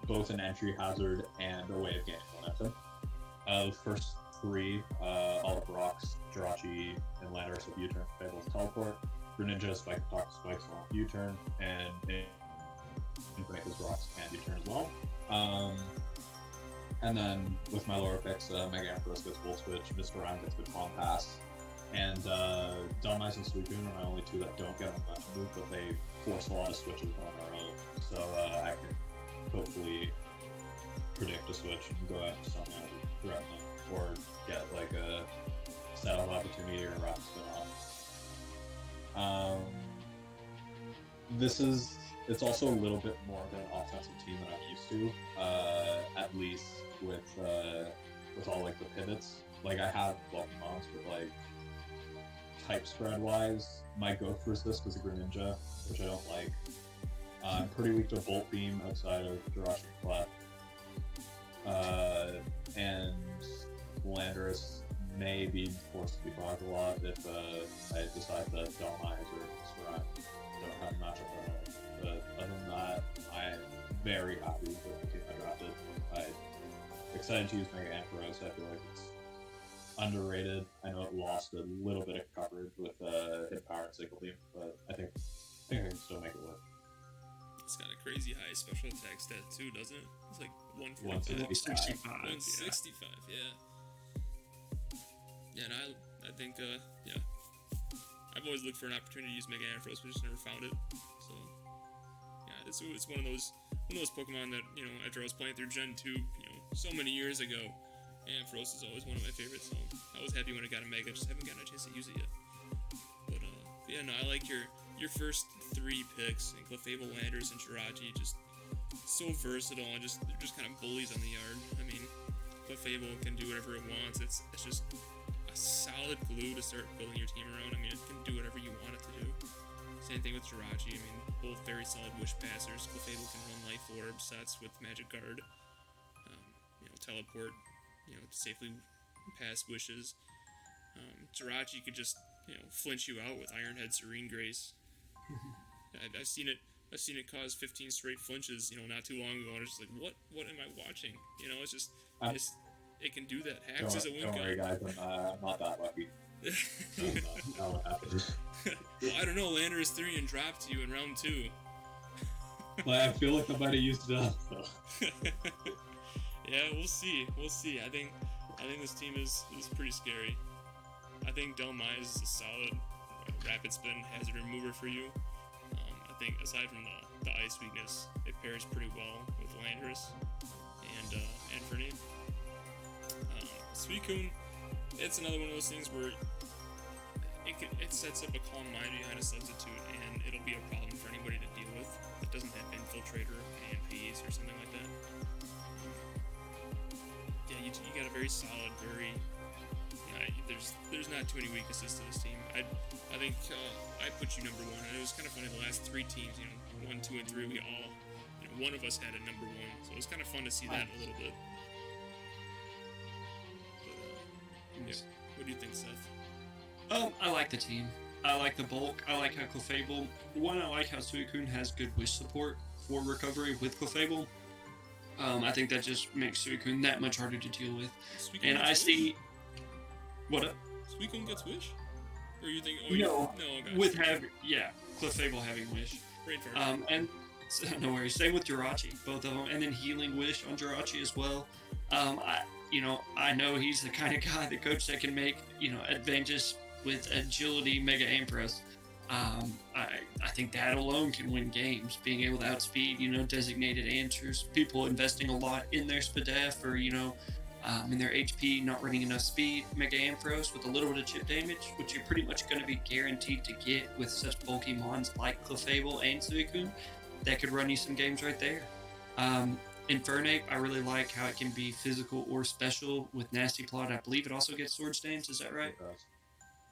both an entry hazard and a way of gaining momentum. The first 3, Olive Rocks, Jirachi, and Landers have U-turn, Fables teleport. Greninja, Spike Attack, Spikes on U-turn, and Infinite has Rocks and U-turn as well. And then with my lower picks, Mega Ampharos gets Volt Switch, Mr. Rhyme gets Baton Pass, and Dummize and Suicune are my only 2 that don't get a much move, but they force a lot of switches on their own. So I can hopefully predict a switch and go out and somehow threaten them, or get like a set up opportunity or rock spin off. It's also a little bit more of an offensive team than I'm used to, at least with all like the pivots. Like I have Pokemons, but like type spread wise, my go for resist is a Greninja, which I don't like. I'm pretty weak to Volt Beam outside of Jirachi Clef. And Landorus may be forced to be blocked a lot if I decide that Delmize or Srine don't have a matchup at all. But other than that, I'm very happy with the team I drafted. I'm excited to use Mega Ampharos. I feel like it's underrated. I know it lost a little bit of coverage with Hit Power and Sickle Beam, but I think I can still make it work. It's got a crazy high special attack stat too, doesn't it? It's like 145. 165. 165, yeah. Yeah, and I think, yeah. I've always looked for an opportunity to use Mega Ampharos, but just never found it. So, yeah, it's one of those Pokemon that, you know, after I was playing through Gen 2, you know, so many years ago, Ampharos is always one of my favorites. So I was happy when I got a Mega, just haven't gotten a chance to use it yet. But, yeah, no, I like your first 3 picks, and Clefable, Landers, and Jirachi, just so versatile, and they're just kind of bullies on the yard. I mean, Clefable can do whatever it wants. It's just a solid glue to start building your team around. I mean, it can do whatever you want it to do. Same thing with Jirachi. I mean, both very solid Wish Passers. Clefable can run Life Orb sets with Magic Guard. You know, teleport, you know, safely pass wishes. Jirachi could just, you know, flinch you out with Iron Head Serene Grace. I've seen it cause 15 straight flinches, you know, not too long ago, and it's just like, what am I watching? You know, it's just it can do that. Hacks is a win. Don't worry, guys, I'm not that lucky. That won't happen. Well, I don't know. Landorus 3 and dropped to you in round 2. Well, I feel like I might have used it up. Yeah, we'll see. I think this team is pretty scary. I think Delmize is a solid rapid spin hazard remover for you. I think aside from the ice weakness, it pairs pretty well with Landorus and Fernie. Suicune, it's another one of those things where it sets up a calm mind behind a substitute, and it'll be a problem for anybody to deal with that doesn't have Infiltrator, AMPs, or something like that. Yeah, you got a very solid, very... There's not too many weaknesses to this team. I think I put you number 1, and it was kind of funny. The last 3 teams, you know, 1, 2, and 3, we all, you know, one of us had a number 1, so it was kind of fun to see that a little bit. But, yeah. What do you think, Seth? I like the team. I like the bulk. I like how Clefable. One, I like how Suicune has good wish support for recovery with Clefable. I think that just makes Suicune that much harder to deal with. Suicune and I see. What up? Suicune gets wish? Or you think? No, okay. With Clefable having wish. Rainfire. And no worries. Same with Jirachi, both of them, and then healing wish on Jirachi as well. I know he's the kind of guy, the coach that can make, you know, advantages with agility Mega Ampharos. I think that alone can win games. Being able to outspeed, you know, designated answers, people investing a lot in their SPDF or, you know, in their HP, not running enough speed. Mega Ampharos with a little bit of chip damage, which you're pretty much going to be guaranteed to get with such bulky mons like Clefable and Suicune, that could run you some games right there. Infernape, I really like how it can be physical or special with Nasty Plot. I believe it also gets Sword Stains, is that right?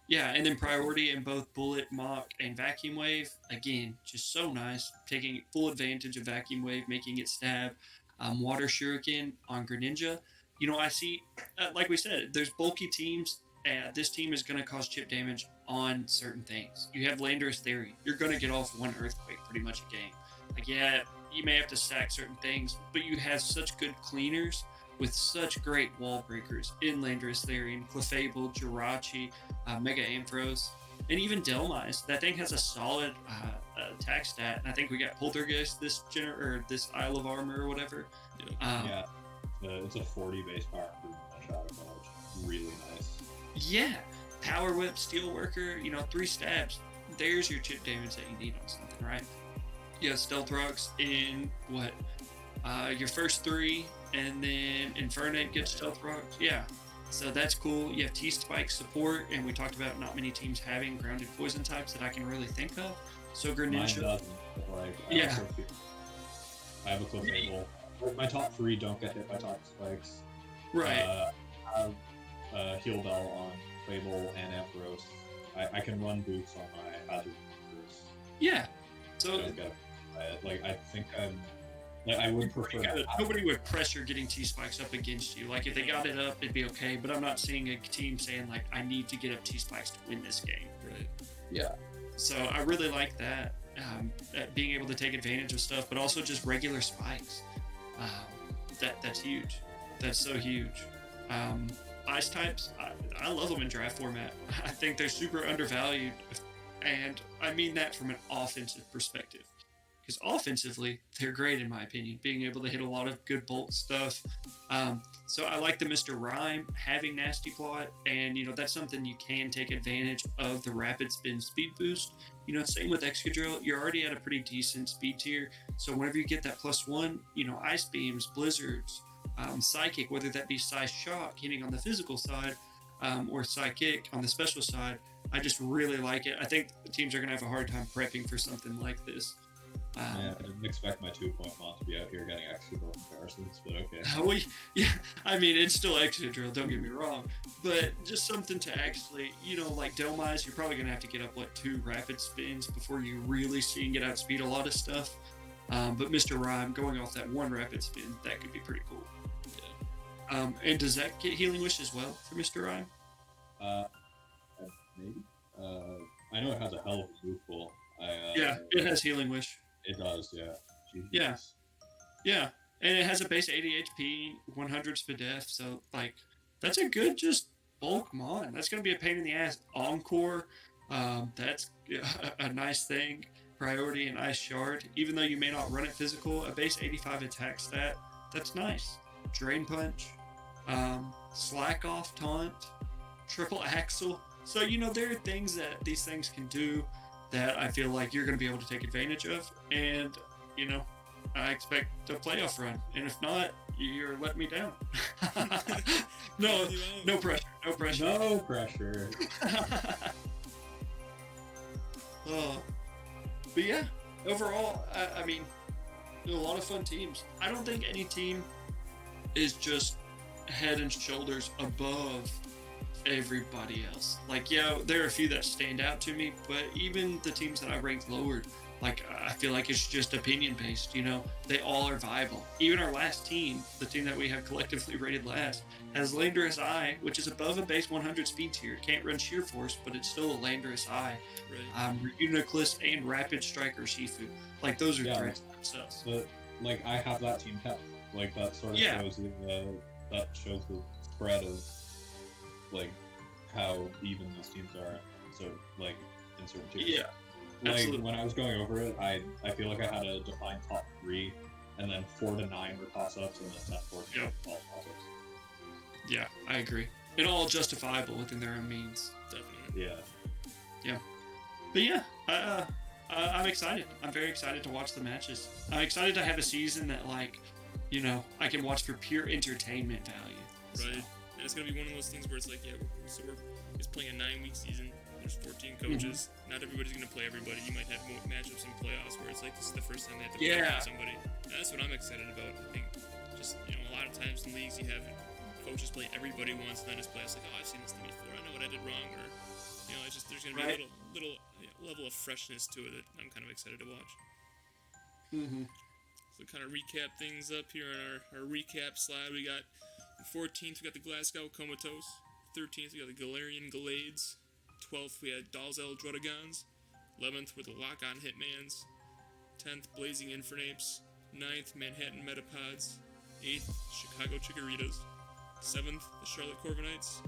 Yeah, and then priority in both bullet, mock, and vacuum wave. Again, just so nice. Taking full advantage of vacuum wave, making it stab. Water shuriken on Greninja. I see, like we said, there's bulky teams. This team is going to cause chip damage on certain things. You have Landorus Theory. You're going to get off one Earthquake pretty much a game. Like, yeah, you may have to stack certain things, but you have such good cleaners with such great wall breakers in Landorus Theory, Clefable, Jirachi, Mega Ampharos, and even Delmise. That thing has a solid attack stat, and I think we got Poltergeist this this Isle of Armor or whatever. It's a 40 base power improvement shot dodge. Really nice. Yeah, Power Whip, Steelworker, 3 stabs. There's your chip damage that you need on something, right? You have Stealth Rocks in what? Your first 3, and then Infernape gets Stealth Rocks. Yeah, so that's cool. You have T-Spike support, and we talked about not many teams having grounded poison types that I can really think of. So Greninja. Mine doesn't. I have a Clefable. My top 3 don't get hit by Toxic Spikes. Right. I have Heal Bell on Fable and Ampharos. I can run Boots on my Hazard Ampharos. Yeah. So I think I would prefer nobody would pressure getting T-Spikes up against you. Like, if they got it up, it'd be okay. But I'm not seeing a team saying, like, I need to get up T-Spikes to win this game. Right. Yeah. So I really like that, being able to take advantage of stuff, but also just regular spikes. That's huge. That's so huge. Ice types, I love them in draft format. I think they're super undervalued, and I mean that from an offensive perspective. Because offensively, they're great in my opinion, being able to hit a lot of good bolt stuff. So I like the Mr. Rhyme having Nasty Plot, and that's something you can take advantage of the rapid spin speed boost. Same with Excadrill, you're already at a pretty decent speed tier. So whenever you get that +1, Ice Beams, Blizzards, Psychic, whether that be Psy Shock hitting on the physical side, or Psychic on the special side, I just really like it. I think the teams are going to have a hard time prepping for something like this. I didn't expect my 2-point mod to be out here getting Excadrill comparisons, but okay. I mean, it's still Excadrill, don't get me wrong, but just something to actually, like Delmise, you're probably going to have to get up, 2 rapid spins before you really see and get outspeed a lot of stuff. But Mr. Rhyme, going off that 1 rapid spin, that could be pretty cool. Yeah. And does that get Healing Wish as well for Mr. Rhyme? Maybe. I know it has a hell of a move pool. Yeah, it has Healing Wish. It does, yeah. Jesus. Yeah. Yeah. And it has a base 80 HP, 100 Spadef, so, that's a good just bulk mon. That's going to be a pain in the ass. Encore, that's a nice thing. Priority and Ice Shard. Even though you may not run it physical, a base 85 attack stat, that's nice. Drain Punch, Slack Off Taunt, Triple Axle. So, there are things that these things can do that I feel like you're going to be able to take advantage of. And, I expect a playoff run. And if not, you're letting me down. No pressure. No pressure. No pressure. But yeah, overall, I mean, a lot of fun teams. I don't think any team is just head and shoulders above everybody else. There are a few that stand out to me, but even the teams that I ranked lower, I feel like it's just opinion based, they all are viable. Even our last team, the team that we have collectively rated last, has Landorus Eye, which is above a base 100 speed tier. Can't run Sheer Force, but it's still a Landorus Eye. Right. Uniclus and Rapid Striker Shifu. Those are threats themselves. But, I have that team kept. That sort of shows the spread of how even these teams are, so in certain tiers. Yeah, absolutely. When I was going over it, I feel like I had a defined top 3, and then 4 to 9 were toss-ups, and then 10 14 all toss-ups. Yeah, I agree. And all justifiable within their own means. Definitely. Yeah. But yeah, I'm excited. I'm very excited to watch the matches. I'm excited to have a season that I can watch for pure entertainment value. Right. And it's going to be one of those things where it's it's playing a 9-week season. There's 14 coaches. Mm-hmm. Not everybody's going to play everybody. You might have matchups in playoffs where it's this is the first time they have to play somebody. That's what I'm excited about. I think just, a lot of times in leagues you have coaches play everybody once, and then it's playoffs oh, I've seen this thing before. I know what I did wrong, or You know, it's just there's gonna be a little level of freshness to it that I'm kind of excited to watch. Mm-hmm. So kind of recap things up here on our recap slide. We got the 14th, we got the Glasgow Comatose. 13th, we got the Galarian Galades. 12th, we had Dalzell Druddigons. 11th were the Lock-On Hitmans. 10th, Blazing Infernapes. 9th, Manhattan Metapods. 8th, Chicago Chikorritas. 7th, the Charlotte Corviknights.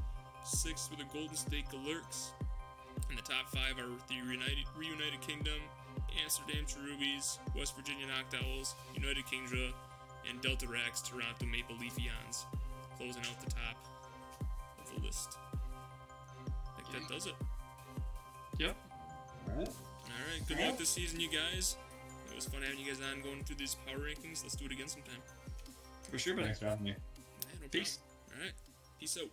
6th were the Golden State Galurks. And the top 5 are the Reunited Kingdom, Amsterdam Cherubies, West Virginia Noctowls, United Kingdra, and Deltarak's Toronto Maple Leafeons, closing out the top of the list. I think that does it. Yep. Alright. Alright, good luck this season, you guys. It was fun having you guys on going through these power rankings. Let's do it again sometime. For sure, man. Thanks for having me. Yeah, no Peace. problem. Alright, peace out.